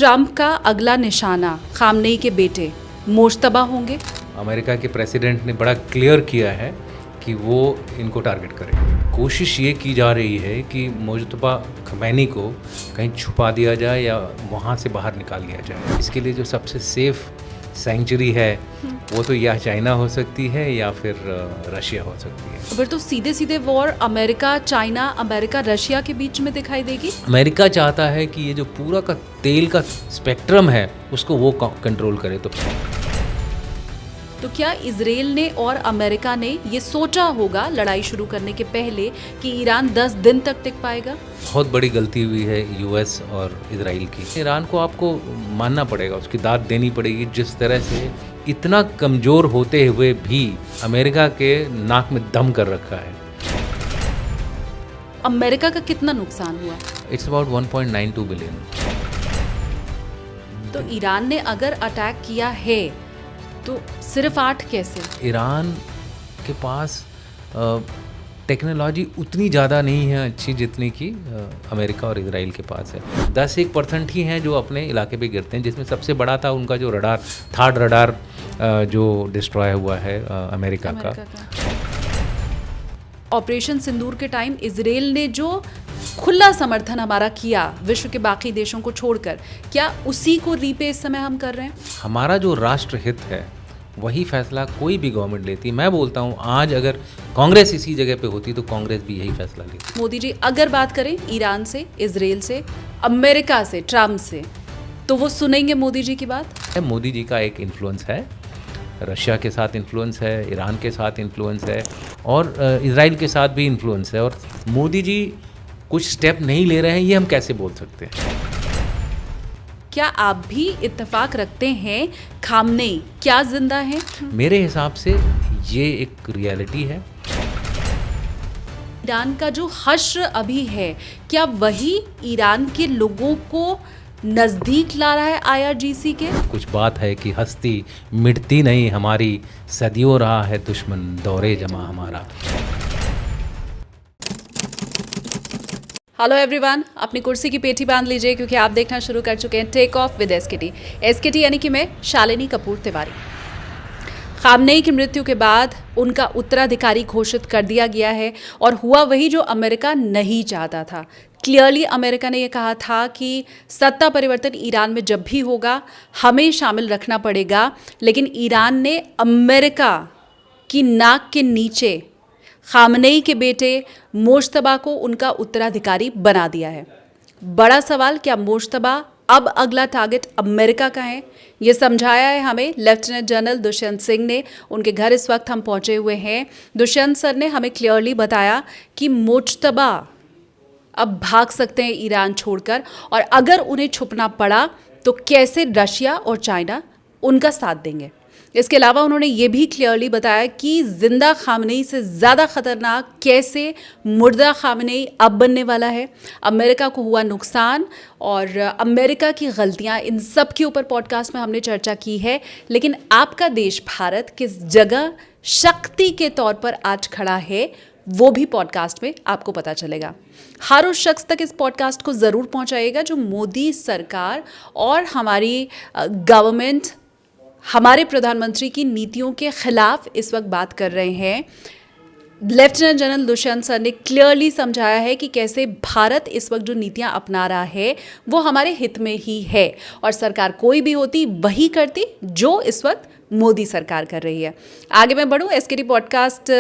Trump का अगला निशाना खामनेई के बेटे मोज्तबा होंगे। अमेरिका के प्रेसिडेंट ने बड़ा क्लियर किया है कि वो इनको टारगेट करेंगे। कोशिश ये की जा रही है कि मुज्तबा खमैनी को कहीं छुपा दिया जाए या वहाँ से बाहर निकाल दिया जाए। इसके लिए जो सबसे सेफ सेंचुरी है वो तो या चाइना हो सकती है या फिर रशिया हो सकती है। फिर तो सीधे सीधे war America China America Russia के बीच में दिखाई देगी। अमेरिका चाहता है कि ये जो पूरा का तेल का स्पेक्ट्रम है उसको वो कंट्रोल करे। तो क्या इजराइल ने और अमेरिका ने ये सोचा होगा लड़ाई शुरू करने के पहले कि ईरान 10 दिन तक टिक पाएगा? बहुत बड़ी गलती हुई है यूएस और इजराइल की। ईरान को आपको मानना पड़ेगा, उसकी दाद देनी पड़ेगी। जिस तरह से इतना कमज़ोर होते हुए भी अमेरिका के नाक में दम कर रखा है। अमेरिका का कितना नुकसान हुआ? It's about 1.92 billion. तो ईरान ने अगर अटैक किया है तो सिर्फ 8 कैसे? ईरान के पास टेक्नोलॉजी उतनी ज़्यादा नहीं है अच्छी जितनी कि अमेरिका और इजराइल के पास है। 10-1% ही हैं जो अपने इलाके पे गिरते हैं, जिसमें सबसे बड़ा था उनका जो रडार, थर्ड रडार जो डिस्ट्रॉय हुआ है अमेरिका का। ऑपरेशन सिंदूर के टाइम इजराइल ने जो खुला समर्थन हमारा किया विश्व के बाकी देशों को छोड़कर, क्या उसी को रीपे इस समय हम कर रहे हैं? हमारा जो राष्ट्र हित है वही फैसला कोई भी गवर्नमेंट लेती। मैं बोलता हूँ आज अगर कांग्रेस इसी जगह पे होती तो कांग्रेस भी यही फैसला लेती। मोदी जी अगर बात करें ईरान से, इजराइल से, अमेरिका से, ट्रम्प से, तो वो सुनेंगे मोदी जी की बात? मोदी जी का एक इन्फ्लुएंस है, रशिया के साथ इन्फ्लुएंस है, ईरान के साथ इन्फ्लुएंस है और इजराइल के साथ भी इन्फ्लुएंस है। और मोदी जी कुछ स्टेप नहीं ले रहे हैं, ये हम कैसे बोल सकते हैं? क्या आप भी इत्तेफाक रखते हैं खामनेई क्या जिंदा है? मेरे हिसाब से ये एक रियलिटी है। ईरान का जो हश्र अभी है, क्या वही ईरान के लोगों को नजदीक ला रहा है IRGC के? कुछ बात है कि हस्ती मिटती नहीं हमारी, सदियों रहा है दुश्मन दौरे जमा हमारा। हेलो एवरीवन, अपनी कुर्सी की पेटी बांध लीजिए क्योंकि आप देखना शुरू कर चुके हैं टेक ऑफ विद एसकेटी यानी कि मैं शालिनी कपूर तिवारी। खामनेई की मृत्यु के बाद उनका उत्तराधिकारी घोषित कर दिया गया है और हुआ वही जो अमेरिका नहीं चाहता था। क्लियरली अमेरिका ने यह कहा था कि सत्ता परिवर्तन ईरान में जब भी होगा हमें शामिल रखना पड़ेगा, लेकिन ईरान ने अमेरिका की नाक के नीचे खामनेई के बेटे मोज्तबा को उनका उत्तराधिकारी बना दिया है। बड़ा सवाल, क्या मोज्तबा अब अगला टारगेट अमेरिका का है? ये समझाया है हमें लेफ्टिनेंट जनरल दुष्यंत सिंह ने। उनके घर इस वक्त हम पहुंचे हुए हैं। दुष्यंत सर ने हमें क्लियरली बताया कि मोज्तबा अब भाग सकते हैं ईरान छोड़कर, और अगर उन्हें छुपना पड़ा तो कैसे रशिया और चाइना उनका साथ देंगे। इसके अलावा उन्होंने ये भी क्लियरली बताया कि जिंदा खामनेई से ज़्यादा खतरनाक कैसे मुर्दा खामनेई अब बनने वाला है। अमेरिका को हुआ नुकसान और अमेरिका की गलतियां, इन सब के ऊपर पॉडकास्ट में हमने चर्चा की है। लेकिन आपका देश भारत किस जगह शक्ति के तौर पर आज खड़ा है वो भी पॉडकास्ट में आपको पता चलेगा। हर उस शख्स तक इस पॉडकास्ट को ज़रूर पहुंचाइएगा जो मोदी सरकार और हमारी गवर्नमेंट, हमारे प्रधानमंत्री की नीतियों के खिलाफ इस वक्त बात कर रहे हैं। लेफ्टिनेंट जनरल दुष्यंत सर ने क्लियरली समझाया है कि कैसे भारत इस वक्त जो नीतियां अपना रहा है वो हमारे हित में ही है, और सरकार कोई भी होती वही करती जो इस वक्त मोदी सरकार कर रही है। आगे मैं बढ़ूं, एसकेटी पॉडकास्ट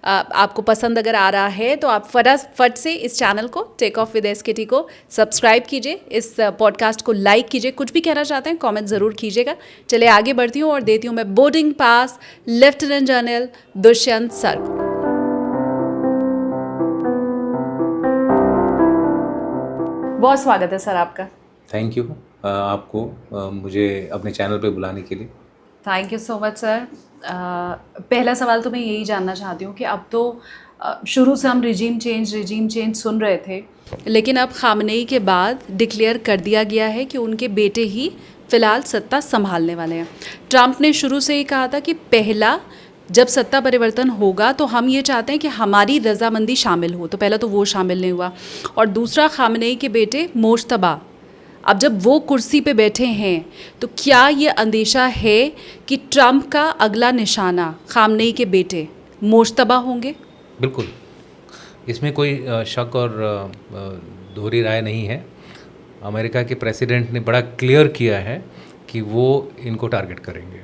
आपको पसंद अगर आ रहा है तो आप फटाफट से इस चैनल को टेक ऑफ विद एसकेटी को सब्सक्राइब कीजिए, इस पॉडकास्ट को लाइक कीजिए, कुछ भी कहना चाहते हैं कमेंट ज़रूर कीजिएगा। चलिए आगे बढ़ती हूँ और देती हूँ मैं boarding pass lieutenant general Dushyant sir को। बहुत स्वागत है सर आपका। थैंक यू आपको मुझे अपने चैनल पे बुलाने के लिए। Thank you so much sir. पहला सवाल तो मैं यही जानना चाहती हूँ कि अब तो शुरू से हम रिजीम चेंज सुन रहे थे, लेकिन अब खामनेई के बाद डिक्लेयर कर दिया गया है कि उनके बेटे ही फ़िलहाल सत्ता संभालने वाले हैं। ट्रंप ने शुरू से ही कहा था कि पहला जब सत्ता परिवर्तन होगा तो हम ये चाहते हैं कि हमारी रजामंदी शामिल हो, तो पहला तो वो शामिल नहीं हुआ। और दूसरा, खामनेई के बेटे मोज्तबा अब जब वो कुर्सी पे बैठे हैं तो क्या ये अंदेशा है कि ट्रंप का अगला निशाना खामनेई के बेटे मुश्तबा होंगे? बिल्कुल, इसमें कोई शक और दोहरी राय नहीं है। अमेरिका के प्रेसिडेंट ने बड़ा क्लियर किया है कि वो इनको टारगेट करेंगे।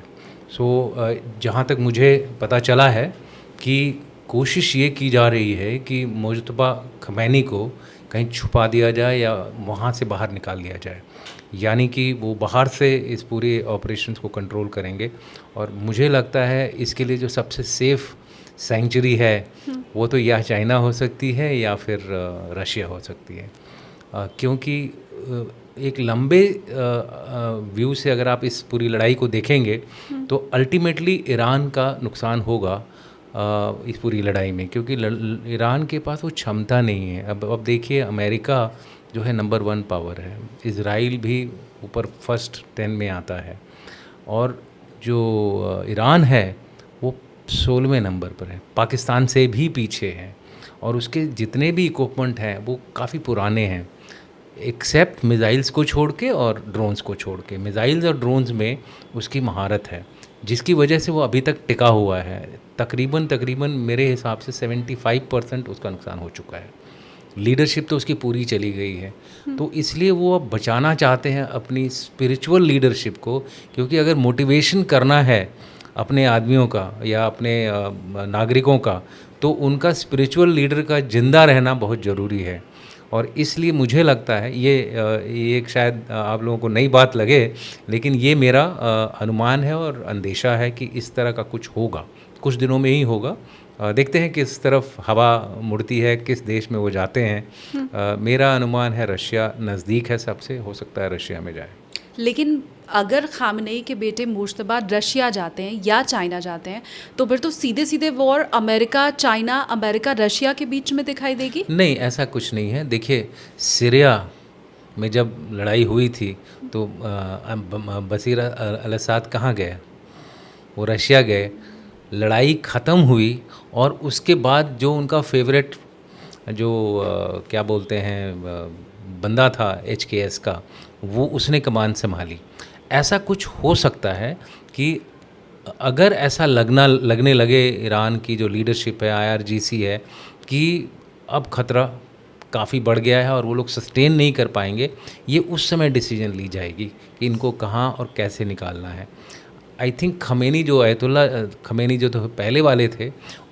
जहाँ तक मुझे पता चला है कि कोशिश ये की जा रही है कि मुज्तबा खमैनी को कहीं छुपा दिया जाए या वहाँ से बाहर निकाल दिया जाए, यानी कि वो बाहर से इस पूरे ऑपरेशंस को कंट्रोल करेंगे। और मुझे लगता है इसके लिए जो सबसे सेफ़ सेंचुरी है वो तो या चाइना हो सकती है या फिर रशिया हो सकती है, क्योंकि एक लंबे व्यू से अगर आप इस पूरी लड़ाई को देखेंगे तो अल्टीमेटली ईरान का नुकसान होगा इस पूरी लड़ाई में, क्योंकि ईरान के पास वो क्षमता नहीं है। अब देखिए, अमेरिका जो है नंबर 1 पावर है, इज़राइल भी ऊपर फर्स्ट 10 में आता है, और जो ईरान है वो 16वें नंबर पर है, पाकिस्तान से भी पीछे है, और उसके जितने भी इक्विपमेंट हैं वो काफ़ी पुराने हैं, एक्सेप्ट मिज़ाइल्स को छोड़ के और ड्रोन्स को छोड़ के। मिज़ाइल्स और ड्रोन्स में उसकी महारत है, जिसकी वजह से वो अभी तक टिका हुआ है। तकरीबन मेरे हिसाब से 75% उसका नुकसान हो चुका है। लीडरशिप तो उसकी पूरी चली गई है, तो इसलिए वो अब बचाना चाहते हैं अपनी स्पिरिचुअल लीडरशिप को, क्योंकि अगर मोटिवेशन करना है अपने आदमियों का या अपने नागरिकों का, तो उनका स्पिरिचुअल लीडर का ज़िंदा रहना बहुत ज़रूरी है। और इसलिए मुझे लगता है ये एक शायद आप लोगों को नई बात लगे, लेकिन ये मेरा अनुमान है और अंदेशा है कि इस तरह का कुछ होगा, कुछ दिनों में ही होगा। देखते हैं किस तरफ हवा मुड़ती है, किस देश में वो जाते हैं। मेरा अनुमान है रशिया नज़दीक है सबसे, हो सकता है रशिया में जाए। लेकिन अगर खामनेई के बेटे मुश्तबा रशिया जाते हैं या चाइना जाते हैं तो फिर तो सीधे सीधे war America China, America Russia के बीच में दिखाई देगी। नहीं, ऐसा कुछ नहीं है। देखिए, सीरिया में जब लड़ाई हुई थी तो बशीर अल असद कहाँ गए? वो रशिया गए, लड़ाई ख़त्म हुई, और उसके बाद जो उनका फेवरेट जो क्या बोलते हैं बंदा था HKS का, वो उसने कमान संभाली। ऐसा कुछ हो सकता है कि अगर ऐसा लगने लगे ईरान की जो लीडरशिप है, IRGC है, कि अब ख़तरा काफ़ी बढ़ गया है और वो लोग सस्टेन नहीं कर पाएंगे, ये उस समय डिसीजन ली जाएगी कि इनको कहाँ और कैसे निकालना है। आई थिंक खमेनी जो आयतुल्ला खमेनी जो तो पहले वाले थे,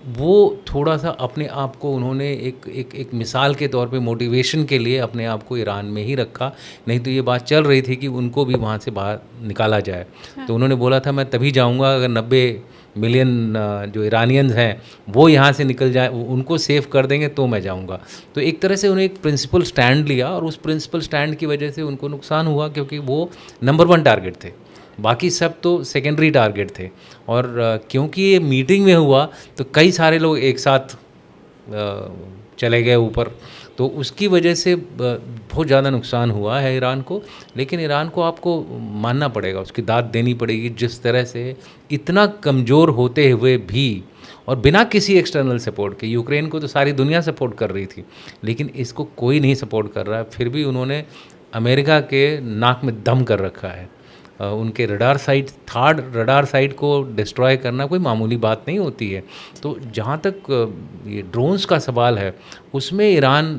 वो थोड़ा सा अपने आप को उन्होंने एक मिसाल के तौर पे मोटिवेशन के लिए अपने आप को ईरान में ही रखा। नहीं तो ये बात चल रही थी कि उनको भी वहाँ से बाहर निकाला जाए। तो उन्होंने बोला था मैं तभी जाऊँगा अगर 90 मिलियन जो ईरानियंस हैं वो यहाँ से निकल जाए, उनको सेव कर देंगे तो मैं जाऊँगा। तो एक तरह से उन्हें एक प्रिंसिपल स्टैंड लिया, और उस प्रिंसिपल स्टैंड की वजह से उनको नुकसान हुआ, क्योंकि वो नंबर 1 टारगेट थे, बाकी सब तो सेकेंडरी टारगेट थे। और क्योंकि ये मीटिंग में हुआ तो कई सारे लोग एक साथ चले गए ऊपर, तो उसकी वजह से बहुत ज़्यादा नुकसान हुआ है ईरान को। लेकिन ईरान को आपको मानना पड़ेगा, उसकी दाद देनी पड़ेगी, जिस तरह से इतना कमज़ोर होते हुए भी और बिना किसी एक्सटर्नल सपोर्ट के, यूक्रेन को तो सारी दुनिया सपोर्ट कर रही थी, लेकिन इसको कोई नहीं सपोर्ट कर रहा है, फिर भी उन्होंने अमेरिका के नाक में दम कर रखा है। उनके radar site, third radar site को डिस्ट्रॉय करना कोई मामूली बात नहीं होती है। तो जहाँ तक ये ड्रोन्स का सवाल है, उसमें ईरान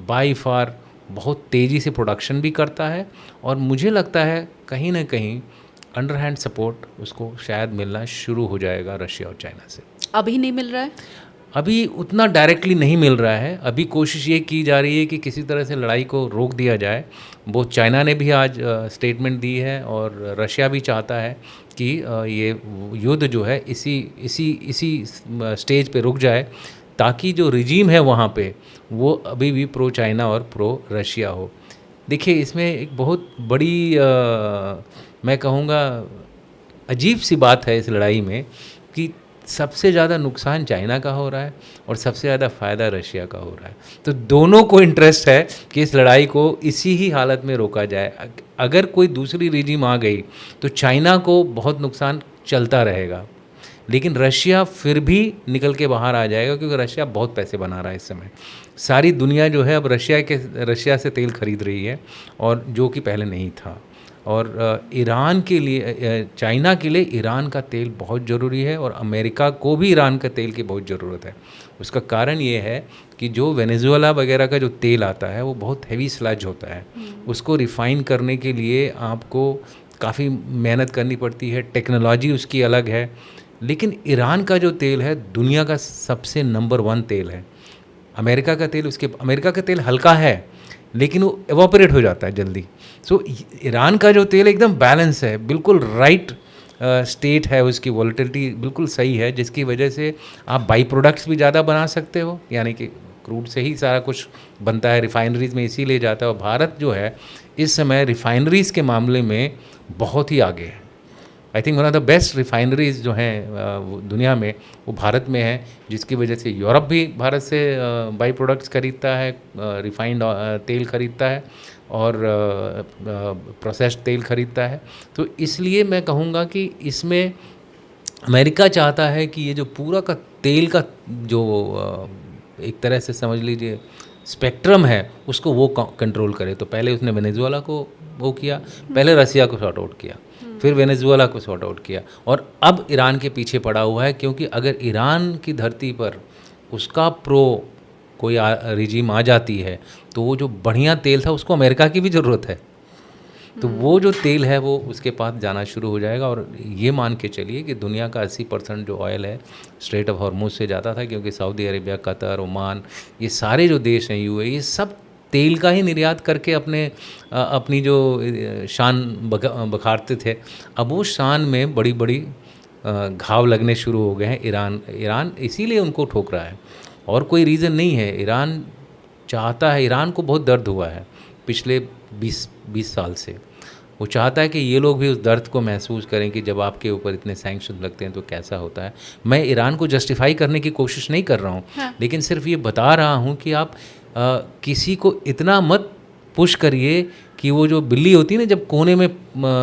बाय फार बहुत तेज़ी से प्रोडक्शन भी करता है, और मुझे लगता है कहीं ना कहीं अंडरहैंड सपोर्ट उसको शायद मिलना शुरू हो जाएगा रशिया और चाइना से। अभी नहीं मिल रहा है, अभी उतना डायरेक्टली नहीं मिल रहा है। अभी कोशिश ये की जा रही है कि किसी तरह से लड़ाई को रोक दिया जाए। वो चाइना ने भी आज स्टेटमेंट दी है, और रशिया भी चाहता है कि ये युद्ध जो है इसी स्टेज पे रुक जाए, ताकि जो रिजीम है वहाँ पे वो अभी भी प्रो चाइना और प्रो रशिया हो। देखिए, इसमें एक बहुत बड़ी मैं कहूँगा अजीब सी बात है इस लड़ाई में कि सबसे ज़्यादा नुकसान चाइना का हो रहा है और सबसे ज़्यादा फ़ायदा रशिया का हो रहा है। तो दोनों को इंटरेस्ट है कि इस लड़ाई को इसी ही हालत में रोका जाए। अगर कोई दूसरी रिजीम आ गई तो चाइना को बहुत नुकसान चलता रहेगा, लेकिन रशिया फिर भी निकल के बाहर आ जाएगा, क्योंकि रशिया बहुत पैसे बना रहा है इस समय। सारी दुनिया जो है अब रशिया से तेल खरीद रही है, और जो कि पहले नहीं था। और ईरान के लिए, चाइना के लिए ईरान का तेल बहुत ज़रूरी है, और अमेरिका को भी ईरान का तेल की बहुत ज़रूरत है। उसका कारण ये है कि जो वेनेजुएला वगैरह का जो तेल आता है वो बहुत हैवी स्लज होता है। उसको रिफ़ाइन करने के लिए आपको काफ़ी मेहनत करनी पड़ती है, टेक्नोलॉजी उसकी अलग है। लेकिन ईरान का जो तेल है दुनिया का सबसे नंबर 1 तेल है। अमेरिका का तेल हल्का है लेकिन वो एवापोरेट हो जाता है जल्दी। सो ईरान का जो तेल एकदम बैलेंस है, बिल्कुल राइट स्टेट है, उसकी वॉलेटिलिटी बिल्कुल सही है, जिसकी वजह से आप बाई प्रोडक्ट्स भी ज़्यादा बना सकते हो, यानी कि क्रूड से ही सारा कुछ बनता है, रिफाइनरीज में इसीलिए जाता है। और भारत जो है इस समय रिफाइनरीज के मामले में बहुत ही आगे है। I think one of the best refineries जो हैं दुनिया में वो भारत में है, जिसकी वजह से यूरोप भी भारत से बाई प्रोडक्ट्स खरीदता है, रिफाइंड तेल खरीदता है और प्रोसेस्ड तेल खरीदता है। तो इसलिए मैं कहूँगा कि इसमें अमेरिका चाहता है कि ये जो पूरा का तेल का जो एक तरह से समझ लीजिए स्पेक्ट्रम है उसको वो कंट्रोल करे। तो पहले उसने वेनेजुएला को वो किया, पहले रसिया को शॉर्ट आउट किया, फिर वेनेजुएला को शॉर्ट आउट किया, और अब ईरान के पीछे पड़ा हुआ है। क्योंकि अगर ईरान की धरती पर उसका कोई रिजीम आ जाती है तो वो जो बढ़िया तेल था उसको अमेरिका की भी ज़रूरत है। तो वो जो तेल है वो उसके पास जाना शुरू हो जाएगा। और ये मान के चलिए कि दुनिया का 80% जो ऑयल है स्ट्रेट ऑफ हॉर्मुज से जाता था, क्योंकि सऊदी अरेबिया, कतर, ओमान, ये सारे जो देश हैं यूएई, ये सब तेल का ही निर्यात करके अपनी जो शान बखारते थे। अब वो शान में बड़ी बड़ी घाव लगने शुरू हो गए हैं। ईरान इसीलिए उनको ठोक रहा है, और कोई रीज़न नहीं है। ईरान चाहता है, ईरान को बहुत दर्द हुआ है पिछले 20 साल से। वो चाहता है कि ये लोग भी उस दर्द को महसूस करें कि जब आपके ऊपर इतने सैंक्शन लगते हैं तो कैसा होता है। मैं ईरान को जस्टिफाई करने की कोशिश नहीं कर रहा हूँ, हाँ। लेकिन सिर्फ ये बता रहा हूँ कि आप किसी को इतना मत पुश करिए कि वो जो बिल्ली होती है ना, जब कोने में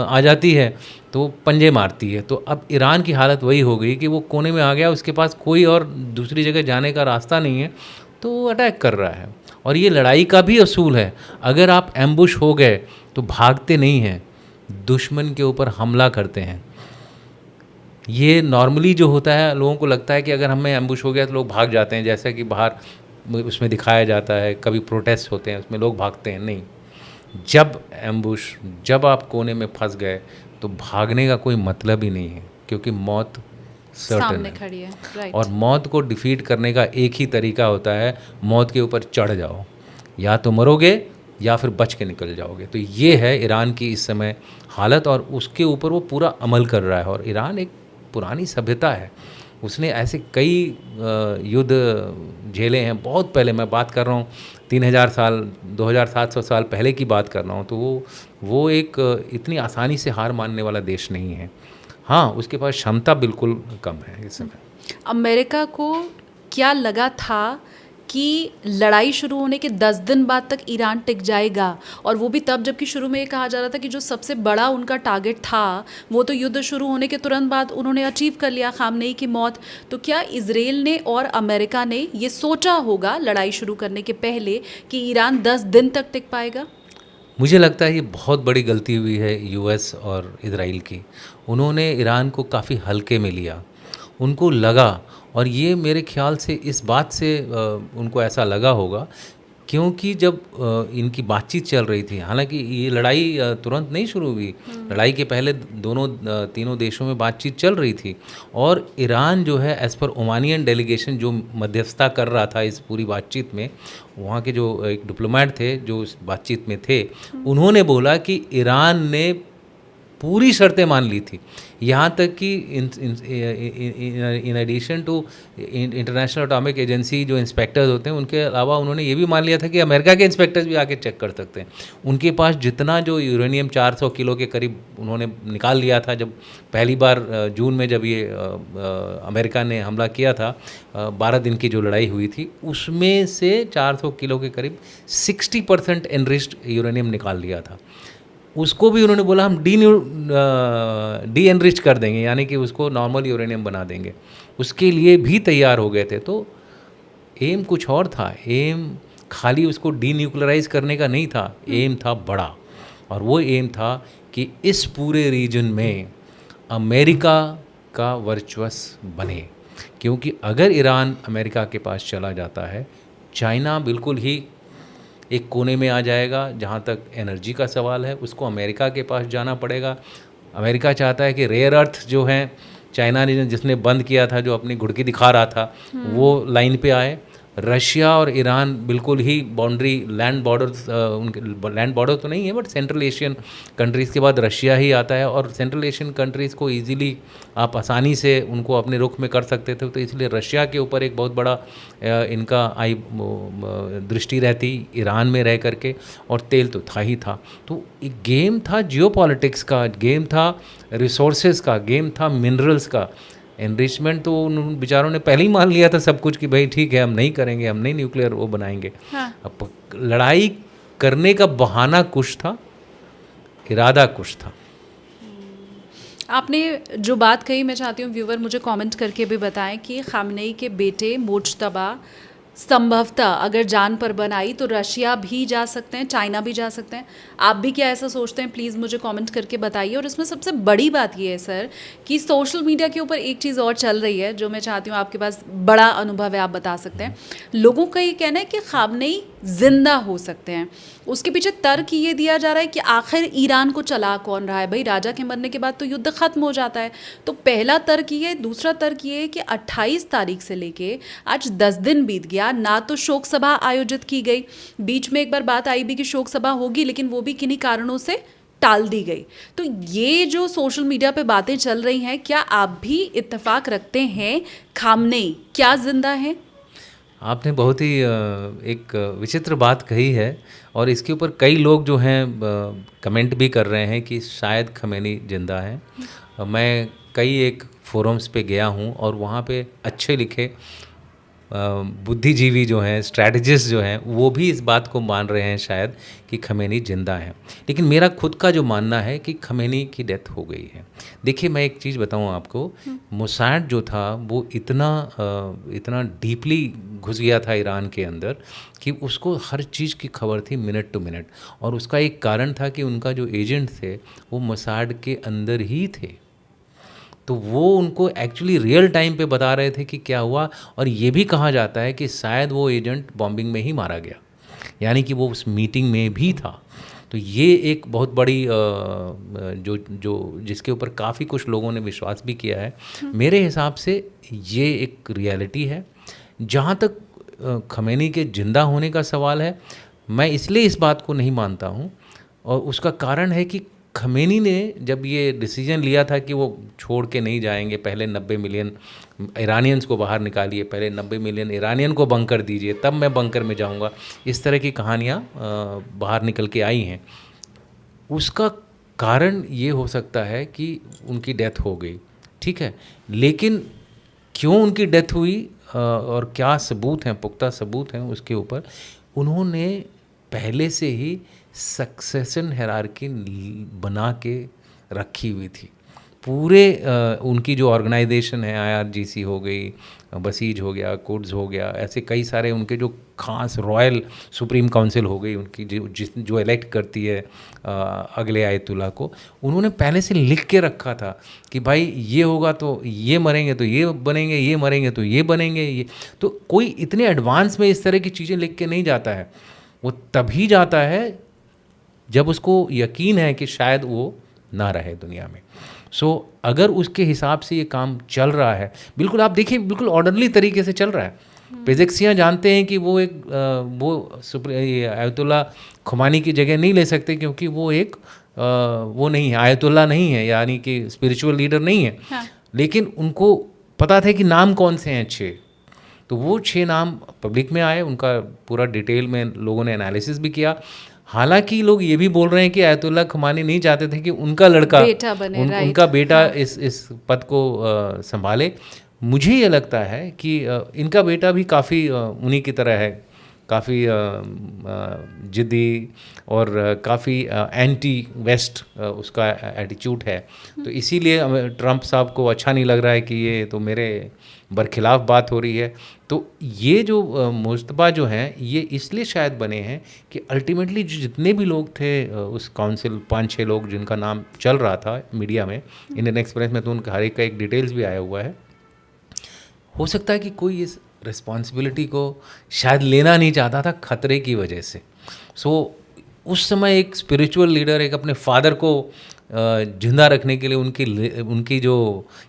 आ जाती है तो पंजे मारती है। तो अब ईरान की हालत वही हो गई कि वो कोने में आ गया, उसके पास कोई और दूसरी जगह जाने का रास्ता नहीं है, तो वो अटैक कर रहा है। और ये लड़ाई का भी असूल है, अगर आप एम्बुश हो गए तो भागते नहीं हैं, दुश्मन के ऊपर हमला करते हैं। ये नॉर्मली जो होता है, लोगों को लगता है कि अगर हमें एम्बुश हो गया तो लोग भाग जाते हैं, जैसा कि बाहर उसमें दिखाया जाता है, कभी प्रोटेस्ट होते हैं उसमें लोग भागते हैं। नहीं, जब आप कोने में फंस गए तो भागने का कोई मतलब ही नहीं है, क्योंकि मौत सामने खड़ी है। राइट। और मौत को डिफीट करने का एक ही तरीका होता है, मौत के ऊपर चढ़ जाओ, या तो मरोगे या फिर बच के निकल जाओगे। तो ये है ईरान की इस समय हालत, और उसके ऊपर वो पूरा अमल कर रहा है। और ईरान एक पुरानी सभ्यता है, उसने ऐसे कई युद्ध झेले हैं बहुत पहले। मैं बात कर रहा हूँ 3000 साल 2700 साल पहले की बात कर रहा हूँ। तो वो एक इतनी आसानी से हार मानने वाला देश नहीं है। हाँ, उसके पास क्षमता बिल्कुल कम है इस समय। अमेरिका को क्या लगा था कि लड़ाई शुरू होने के 10 दिन बाद तक ईरान टिक जाएगा, और वो भी तब जबकि शुरू में ये कहा जा रहा था कि जो सबसे बड़ा उनका टारगेट था वो तो युद्ध शुरू होने के तुरंत बाद उन्होंने अचीव कर लिया, खामनेई की मौत। तो क्या इजराइल ने और अमेरिका ने ये सोचा होगा लड़ाई शुरू करने के पहले कि ईरान 10 दिन तक टिक पाएगा? मुझे लगता है ये बहुत बड़ी गलती हुई है यूएस और इजराइल की। उन्होंने ईरान को काफ़ी हल्के में लिया, उनको लगा, और ये मेरे ख्याल से इस बात से उनको ऐसा लगा होगा क्योंकि जब इनकी बातचीत चल रही थी, हालांकि ये लड़ाई तुरंत नहीं शुरू हुई, लड़ाई के पहले तीनों देशों में बातचीत चल रही थी। और ईरान जो है, एज़ पर ओमानियन डेलीगेशन जो मध्यस्थता कर रहा था इस पूरी बातचीत में, वहाँ के जो एक डिप्लोमेट थे जो इस बातचीत में थे, उन्होंने बोला कि ईरान ने पूरी शर्तें मान ली थी, यहाँ तक कि in addition to international atomic agency जो इंस्पेक्टर्स होते हैं, उनके अलावा उन्होंने ये भी मान लिया था कि अमेरिका के इंस्पेक्टर्स भी आके चेक कर सकते हैं। उनके पास जितना जो यूरेनियम 400 किलो के करीब उन्होंने निकाल लिया था जब पहली बार जून में जब ये अमेरिका ने हमला किया था, 12 दिन की जो लड़ाई हुई थी, उसमें से 400 किलो के करीब 60% एनरिच्ड यूरेनियम निकाल लिया था। उसको भी उन्होंने बोला हम डी एनरिच कर देंगे, यानी कि उसको नॉर्मल यूरेनियम बना देंगे, उसके लिए भी तैयार हो गए थे। तो एम कुछ और था। एम खाली उसको डीन्यूक्लियराइज करने का नहीं था, एम था बड़ा, और वो एम था कि इस पूरे रीजन में अमेरिका का वर्चस्व बने, क्योंकि अगर ईरान अमेरिका के पास चला जाता है, चाइना बिल्कुल ही एक कोने में आ जाएगा। जहाँ तक एनर्जी का सवाल है, उसको अमेरिका के पास जाना पड़ेगा। अमेरिका चाहता है कि रेयर अर्थ जो हैं, चाइना ने जिसने बंद किया था, जो अपनी घुड़की दिखा रहा था, वो लाइन पे आए। रशिया और ईरान बिल्कुल ही बाउंड्री, लैंड बॉर्डर्स, उनके लैंड बॉर्डर तो नहीं है, बट सेंट्रल एशियन कंट्रीज़ के बाद रशिया ही आता है, और सेंट्रल एशियन कंट्रीज़ को इजीली आप आसानी से उनको अपने रुख में कर सकते थे। तो इसलिए रशिया के ऊपर एक बहुत बड़ा इनका दृष्टि रहती ईरान में रह करके, और तेल तो था ही था। तो एक गेम था जियोपॉलिटिक्स का, गेम था रिसोर्सेज का, गेम था मिनरल्स का। एनरिचमेंट तो उन बेचारों ने पहले ही मान लिया था सब कुछ कि भाई ठीक है, हम नहीं करेंगे, हम नहीं न्यूक्लियर वो बनाएंगे। हाँ। अब लड़ाई करने का बहाना कुछ था, इरादा कुछ था। आपने जो बात कही, मैं चाहती हूँ व्यूवर मुझे कमेंट करके भी बताएं कि खामनेई के बेटे मुज्तबा संभवतः अगर जान पर बनाई तो रशिया भी जा सकते हैं, चाइना भी जा सकते हैं। आप भी क्या ऐसा सोचते हैं, प्लीज़ मुझे कमेंट करके बताइए। और इसमें सबसे बड़ी बात ये है सर कि सोशल मीडिया के ऊपर एक चीज़ और चल रही है जो मैं चाहती हूँ, आपके पास बड़ा अनुभव है, आप बता सकते हैं। लोगों का ये कहना है कि खामनेई जिंदा हो सकते हैं। उसके पीछे तर्क ये दिया जा रहा है कि आखिर ईरान को चला कौन रहा है, भाई राजा के मरने के बाद तो युद्ध खत्म हो जाता है। तो पहला तर्क ये है। दूसरा तर्क ये है कि 28 तारीख से लेके आज 10 दिन बीत गया, ना तो शोक सभा आयोजित की गई, बीच में एक बार बात आई भी कि शोक सभा होगी, लेकिन वो भी किन्हीं कारणों से टाल दी गई। तो ये जो सोशल मीडिया पे बातें चल रही हैं, क्या आप भी इत्तेफाक रखते हैं खामनेई क्या जिंदा है? आपने बहुत ही एक विचित्र बात कही है, और इसके ऊपर कई लोग जो हैं कमेंट भी कर रहे हैं कि शायद खमेनी जिंदा हैं। मैं कई एक फोरम्स पे गया हूं, और वहां पे अच्छे लिखे बुद्धिजीवी जो हैं, स्ट्रैटेजिस्ट जो हैं, वो भी इस बात को मान रहे हैं शायद कि खमेनी जिंदा है। लेकिन मेरा खुद का जो मानना है कि खमेनी की डेथ हो गई है। देखिए, मैं एक चीज़ बताऊं आपको, मोसाद जो था वो इतना डीपली घुस गया था ईरान के अंदर कि उसको हर चीज़ की खबर थी मिनट टू मिनट, और उसका एक कारण था कि उनका जो एजेंट थे वो मोसाद के अंदर ही थे। तो वो उनको एक्चुअली रियल टाइम पे बता रहे थे कि क्या हुआ, और ये भी कहा जाता है कि शायद वो एजेंट बॉम्बिंग में ही मारा गया, यानी कि वो उस मीटिंग में भी था। तो ये एक बहुत बड़ी जो जिसके ऊपर काफ़ी कुछ लोगों ने विश्वास भी किया है। मेरे हिसाब से ये एक रियलिटी है। जहाँ तक खमेनी के ज़िंदा होने का सवाल है, मैं इसलिए इस बात को नहीं मानता हूँ, और उसका कारण है कि खमेनी ने जब ये डिसीजन लिया था कि वो छोड़ के नहीं जाएंगे, पहले 90 मिलियन ईरानियंस को बाहर निकालिए, पहले 90 मिलियन ईरानियन को बंकर दीजिए, तब मैं बंकर में जाऊंगा, इस तरह की कहानियाँ बाहर निकल के आई हैं। उसका कारण ये हो सकता है कि उनकी डेथ हो गई, ठीक है, लेकिन क्यों उनकी डेथ हुई और क्या सबूत हैं, पुख्ता सबूत हैं उसके ऊपर, उन्होंने पहले से ही सक्सेशन हायरार्की बना के रखी हुई थी। पूरे उनकी जो ऑर्गेनाइजेशन है, IRGC हो गई, बसीज हो गया, कुड्स हो गया, ऐसे कई सारे उनके जो खास रॉयल सुप्रीम काउंसिल हो गई उनकी, जो इलेक्ट करती है अगले आयतुल्ला को, उन्होंने पहले से लिख के रखा था कि भाई ये होगा तो ये मरेंगे तो ये बनेंगे, ये मरेंगे तो ये बनेंगे। ये तो कोई इतने एडवांस में इस तरह की चीज़ें लिख के नहीं जाता है, वो तभी जाता है जब उसको यकीन है कि शायद वो ना रहे दुनिया में। अगर उसके हिसाब से ये काम चल रहा है, बिल्कुल आप देखिए बिल्कुल ऑर्डरली तरीके से चल रहा है। फिजिक्सियाँ जानते हैं कि वो आयतुल्ला खुमानी की जगह नहीं ले सकते, क्योंकि वो वो नहीं है, आयतुल्ला नहीं है, यानी कि स्पिरिचुअल लीडर नहीं है। हाँ। लेकिन उनको पता था कि नाम कौन से हैं 6, तो वो 6 नाम पब्लिक में आए, उनका पूरा डिटेल में लोगों ने एनालिसिस भी किया। हालांकि लोग ये भी बोल रहे हैं कि आयतुल्ला खुमानी नहीं चाहते थे कि उनका लड़का बेटा बने, उनका बेटा इस पद को संभाले। मुझे ये लगता है कि इनका बेटा भी काफ़ी उन्हीं की तरह है, काफ़ी जिद्दी और काफ़ी एंटी वेस्ट उसका एटीट्यूड है। तो इसीलिए ट्रंप साहब को अच्छा नहीं लग रहा है कि ये तो मेरे बरखिलाफ़ बात हो रही है। तो ये जो मुश्तबा जो हैं ये इसलिए शायद बने हैं कि अल्टीमेटली जितने भी लोग थे उस काउंसिल 5-6 लोग जिनका नाम चल रहा था मीडिया में, इंडियन एक्सप्रेस में तो उनका हर एक का एक डिटेल्स भी आया हुआ है। हो सकता है कि कोई इस रिस्पॉन्सिबिलिटी को शायद लेना नहीं चाहता था खतरे की वजह से। सो उस समय एक स्पिरिचुअल लीडर, एक अपने फादर को जिंदा रखने के लिए, उनकी जो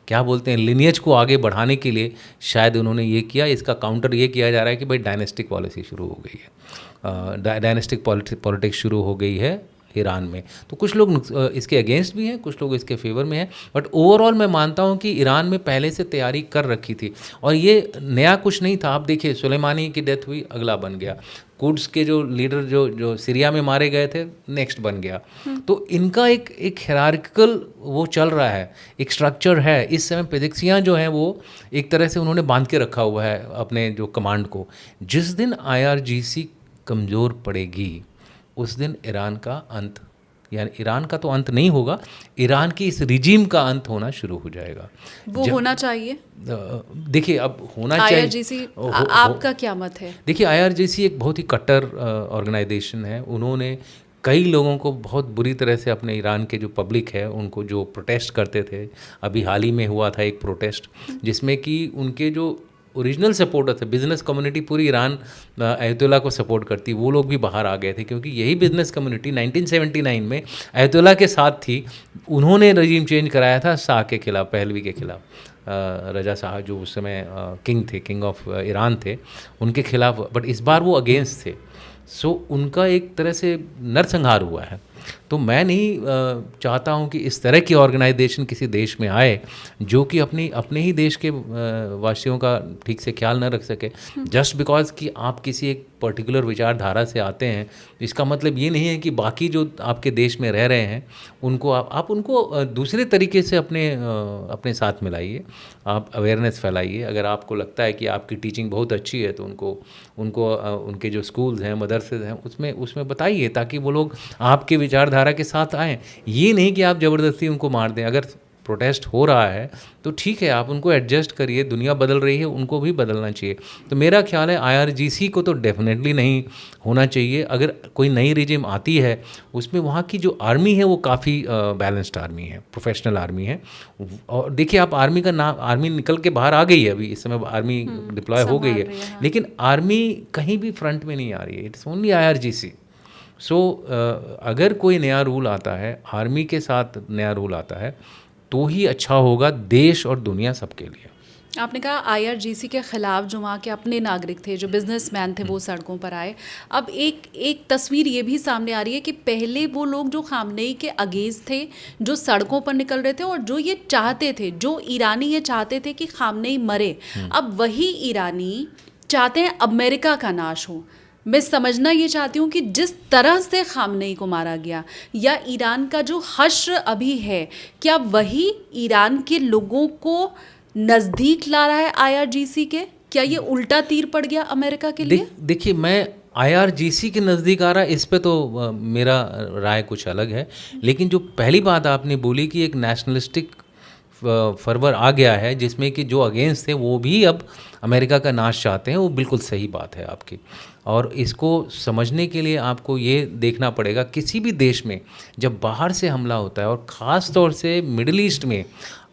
क्या बोलते हैं लिनियज को आगे बढ़ाने के लिए शायद उन्होंने ये किया। इसका काउंटर ये किया जा रहा है कि भाई डायनेस्टिक पॉलिसी शुरू हो गई है, डायनेस्टिक पॉलिटिक्स शुरू हो गई है ईरान में। तो कुछ लोग इसके अगेंस्ट भी हैं, कुछ लोग इसके फेवर में हैं, बट ओवरऑल मैं मानता हूं कि ईरान में पहले से तैयारी कर रखी थी और ये नया कुछ नहीं था। आप देखिए सुलेमानी की डेथ हुई, अगला बन गया। कुड्स के जो लीडर जो सीरिया में मारे गए थे, नेक्स्ट बन गया। तो इनका एक हायरार्किकल वो चल रहा है, एक स्ट्रक्चर है। इस समय पेजिक्सियाँ जो हैं वो एक तरह से उन्होंने बांध के रखा हुआ है अपने जो कमांड को। जिस दिन IRGC कमज़ोर पड़ेगी उस दिन ईरान का अंत, यानी ईरान का तो अंत नहीं होगा, ईरान की इस रिजीम का अंत होना शुरू हो जाएगा। वो होना चाहिए। देखिए अब होना चाहिए। IRGC आपका क्या मत है? देखिए IRGC एक बहुत ही कट्टर ऑर्गेनाइजेशन है। उन्होंने कई लोगों को बहुत बुरी तरह से, अपने ईरान के जो पब्लिक है उनको, जो प्रोटेस्ट करते थे, अभी हाल ही में हुआ था एक प्रोटेस्ट जिसमें कि उनके जो ओरिजिनल सपोर्टर थे, बिज़नेस कम्युनिटी पूरी ईरान अयतुल्ला को सपोर्ट करती, वो लोग भी बाहर आ गए थे क्योंकि यही बिज़नेस कम्युनिटी 1979 में अयतुल्ला के साथ थी। उन्होंने रजीम चेंज कराया था शाह के खिलाफ, पहलवी के खिलाफ। रजा शाह जो उस समय किंग थे, किंग ऑफ ईरान थे, उनके खिलाफ, बट इस बार वो अगेंस्ट थे। सो उनका एक तरह से नरसंहार हुआ है। तो मैं नहीं चाहता हूं कि इस तरह की ऑर्गेनाइजेशन किसी देश में आए जो कि अपने ही देश के वासियों का ठीक से ख्याल न रख सके। जस्ट बिकॉज कि आप किसी एक पर्टिकुलर विचारधारा से आते हैं, इसका मतलब ये नहीं है कि बाकी जो आपके देश में रह रहे हैं उनको आप उनको दूसरे तरीके से अपने साथ मिलाइए, आप अवेयरनेस फैलाइए। अगर आपको लगता है कि आपकी टीचिंग बहुत अच्छी है तो उनको उनके जो स्कूल्स हैं, मदरसे हैं, उसमें बताइए ताकि वो लोग आपके विचारधारा के साथ आएँ। ये नहीं कि आप ज़बरदस्ती उनको मार दें। अगर प्रोटेस्ट हो रहा है तो ठीक है, आप उनको एडजस्ट करिए, दुनिया बदल रही है, उनको भी बदलना चाहिए। तो मेरा ख्याल है IRGC को तो डेफिनेटली नहीं होना चाहिए। अगर कोई नई रिजिम आती है उसमें वहाँ की जो आर्मी है वो काफ़ी बैलेंस्ड आर्मी है, प्रोफेशनल आर्मी है। और देखिए आप आर्मी का नाम, आर्मी निकल के बाहर आ गई है, अभी इस समय आर्मी डिप्लॉय हो गई है, लेकिन आर्मी कहीं भी फ्रंट में नहीं आ रही है, इट्स ओनली IRGC। सो अगर कोई नया रूल आता है, आर्मी के साथ नया रूल आता है, तो ही अच्छा होगा देश और दुनिया सबके लिए। आपने कहा IRGC के ख़िलाफ़ जो वहाँ के अपने नागरिक थे, जो बिजनेसमैन थे, वो सड़कों पर आए। अब एक तस्वीर ये भी सामने आ रही है कि पहले वो लोग जो खामनेई के अगेंस्ट थे, जो सड़कों पर निकल रहे थे और जो ये चाहते थे, जो ईरानी ये चाहते थे कि खामनेई मरे, अब वही ईरानी चाहते हैं अमेरिका का नाश हो। मैं समझना ये चाहती हूँ कि जिस तरह से खामनेई को मारा गया या ईरान का जो हश्र अभी है, क्या वही ईरान के लोगों को नज़दीक ला रहा है IRGC के? क्या ये उल्टा तीर पड़ गया अमेरिका के लिए? देखिए मैं IRGC के नज़दीक आ रहा है इस पे तो मेरा राय कुछ अलग है, लेकिन जो पहली बात आपने बोली कि एक नेशनलिस्टिक फर्वर आ गया है जिसमें कि जो अगेंस्ट थे वो भी अब अमेरिका का नाश चाहते हैं, वो बिल्कुल सही बात है आपकी। और इसको समझने के लिए आपको ये देखना पड़ेगा, किसी भी देश में जब बाहर से हमला होता है और ख़ास तौर से मिडिल ईस्ट में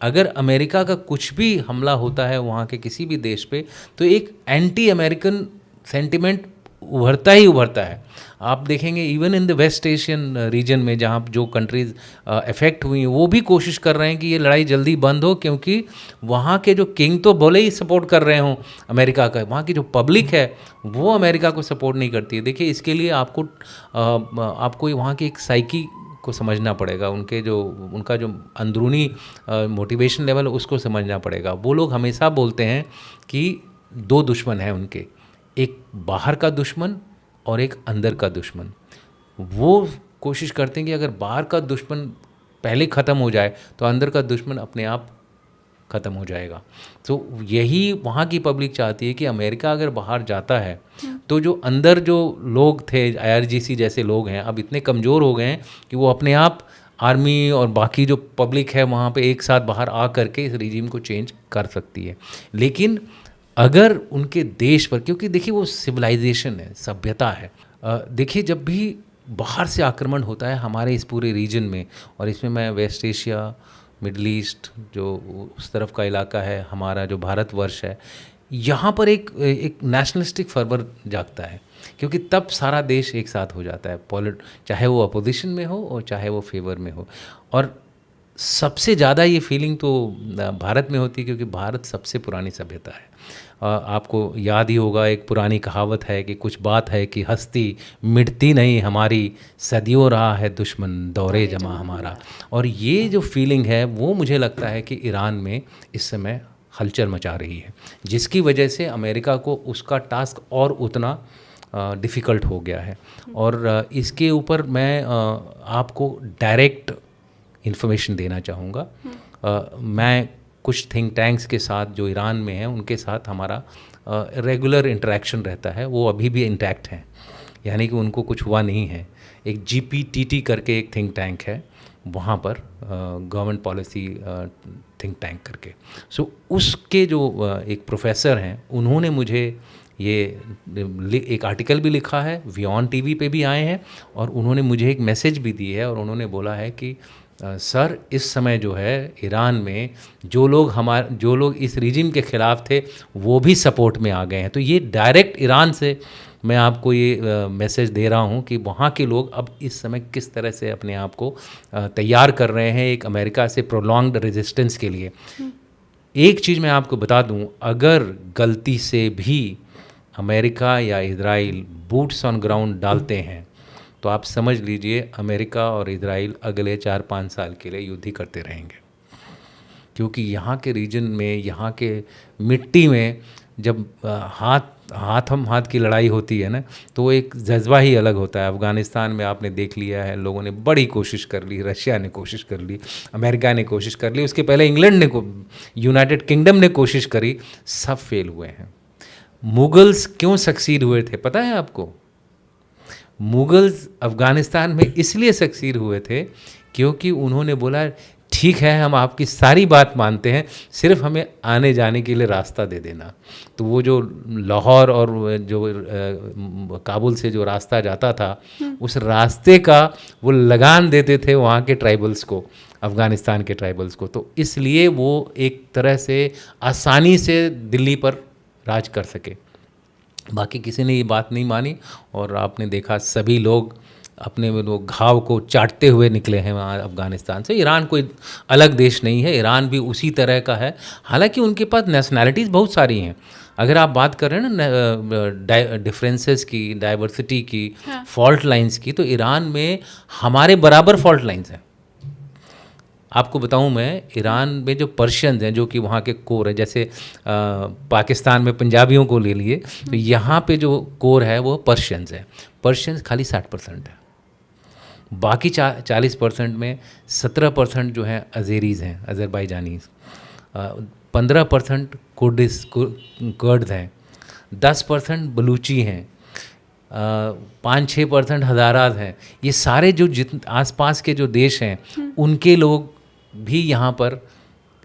अगर अमेरिका का कुछ भी हमला होता है वहाँ के किसी भी देश पे, तो एक एंटी अमेरिकन सेंटिमेंट उभरता ही उभरता है। आप देखेंगे even in the West Asian region में जहाँ जो कंट्रीज़ अफेक्ट हुई हैं वो भी कोशिश कर रहे हैं कि ये लड़ाई जल्दी बंद हो, क्योंकि वहाँ के जो किंग तो भले ही सपोर्ट कर रहे हों अमेरिका का, वहाँ की जो पब्लिक है वो अमेरिका को सपोर्ट नहीं करती है। देखिए इसके लिए आपको वहाँ की एक साइकी को समझना पड़ेगा, उनका जो अंदरूनी मोटिवेशन लेवल है उसको समझना पड़ेगा। वो लोग हमेशा बोलते हैं कि दो दुश्मन हैं उनके, एक बाहर का दुश्मन और एक अंदर का दुश्मन। वो कोशिश करते हैं कि अगर बाहर का दुश्मन पहले ख़त्म हो जाए तो अंदर का दुश्मन अपने आप ख़त्म हो जाएगा। तो यही वहाँ की पब्लिक चाहती है कि अमेरिका अगर बाहर जाता है तो जो अंदर जो लोग थे, IRGC जैसे लोग हैं, अब इतने कमज़ोर हो गए हैं कि वो अपने आप आर्मी और बाकी जो पब्लिक है वहाँ पे एक साथ बाहर आ करके इस रिजीम को चेंज कर सकती है। लेकिन अगर उनके देश पर, क्योंकि देखिए वो सिविलाइजेशन है, सभ्यता है, देखिए जब भी बाहर से आक्रमण होता है हमारे इस पूरे रीजन में, और इसमें मैं वेस्ट एशिया, मिडल ईस्ट जो उस तरफ का इलाका है, हमारा जो भारतवर्ष है, यहाँ पर एक नेशनलिस्टिक फर्वर जागता है, क्योंकि तब सारा देश एक साथ हो जाता है, चाहे वो अपोजिशन में हो और चाहे वो फेवर में हो। और सबसे ज़्यादा ये फीलिंग तो भारत में होती है, क्योंकि भारत सबसे पुरानी सभ्यता है। आपको याद ही होगा, एक पुरानी कहावत है कि कुछ बात है कि हस्ती मिटती नहीं हमारी, सदियों रहा है दुश्मन दौरे जमा हमारा। और ये जो फीलिंग है वो मुझे लगता है कि ईरान में इस समय हलचल मचा रही है, जिसकी वजह से अमेरिका को उसका टास्क और उतना डिफ़िकल्ट हो गया है। और इसके ऊपर मैं आपको डायरेक्ट इन्फॉर्मेशन देना चाहूँगा। मैं कुछ थिंक टैंक्स के साथ जो ईरान में हैं उनके साथ हमारा रेगुलर इंटरेक्शन रहता है, वो अभी भी इंटैक्ट हैं, यानी कि उनको कुछ हुआ नहीं है। एक GPTT करके एक थिंक टैंक है वहाँ पर, गवर्नमेंट पॉलिसी थिंक टैंक करके। सो उसके जो एक प्रोफेसर हैं उन्होंने मुझे ये एक आर्टिकल भी लिखा है, WION TV पे भी आए हैं, और उन्होंने मुझे एक मैसेज भी दी है, और उन्होंने बोला है कि सर इस समय जो है ईरान में जो लोग इस रिजिम के ख़िलाफ़ थे वो भी सपोर्ट में आ गए हैं। तो ये डायरेक्ट ईरान से मैं आपको ये मैसेज दे रहा हूँ कि वहाँ के लोग अब इस समय किस तरह से अपने आप को तैयार कर रहे हैं एक अमेरिका से प्रोलॉन्ग्ड रेजिस्टेंस के लिए। एक चीज़ मैं आपको बता दूँ, अगर गलती से भी अमेरिका या इजराइल बूट्स ऑन ग्राउंड डालते हैं तो आप समझ लीजिए अमेरिका और इजराइल अगले 4-5 साल के लिए युद्ध ही करते रहेंगे, क्योंकि यहाँ के रीजन में, यहाँ के मिट्टी में जब हाथ की लड़ाई होती है ना, तो एक जज्बा ही अलग होता है। अफ़गानिस्तान में आपने देख लिया है, लोगों ने बड़ी कोशिश कर ली, रशिया ने कोशिश कर ली, अमेरिका ने कोशिश कर ली, उसके पहले इंग्लैंड ने यूनाइटेड किंगडम ने कोशिश करी, सब फेल हुए हैं। मुगल्स क्यों सक्सीड हुए थे पता है आपको? मुगल्स अफ़गानिस्तान में इसलिए सक्सीड हुए थे क्योंकि उन्होंने बोला ठीक है हम आपकी सारी बात मानते हैं, सिर्फ हमें आने जाने के लिए रास्ता दे देना। तो वो जो लाहौर और जो काबुल से जो रास्ता जाता था, उस रास्ते का वो लगान देते थे वहाँ के ट्राइबल्स को, अफ़गानिस्तान के ट्राइबल्स को। तो इसलिए वो एक तरह से आसानी से दिल्ली पर राज कर सके। बाकी किसी ने ये बात नहीं मानी, और आपने देखा सभी लोग अपने वो घाव को चाटते हुए निकले हैं वहाँ अफ़गानिस्तान से। ईरान कोई अलग देश नहीं है, ईरान भी उसी तरह का है, हालांकि उनके पास नेशनैलिटीज़ बहुत सारी हैं। अगर आप बात कर रहे हैं ना डिफरेंसेस की, डाइवर्सिटी की, फॉल्ट लाइंस की, तो ईरान में हमारे बराबर फॉल्ट लाइंस हैं। आपको बताऊं मैं, ईरान में जो पर्शियंस हैं, जो कि वहाँ के कोर है, जैसे पाकिस्तान में पंजाबियों को ले लिए, तो यहाँ पे जो कोर है वो पर्शियंस है। पर्शियंस खाली 60% है, बाकी 40% में 17% जो है अज़ेरीज़ हैं, अज़रबैजानीज़, 15% कुर्ड्स हैं, 10% बलूची हैं, 5-6% हज़ाराज हैं। ये सारे जो आसपास के जो देश हैं उनके लोग भी यहाँ पर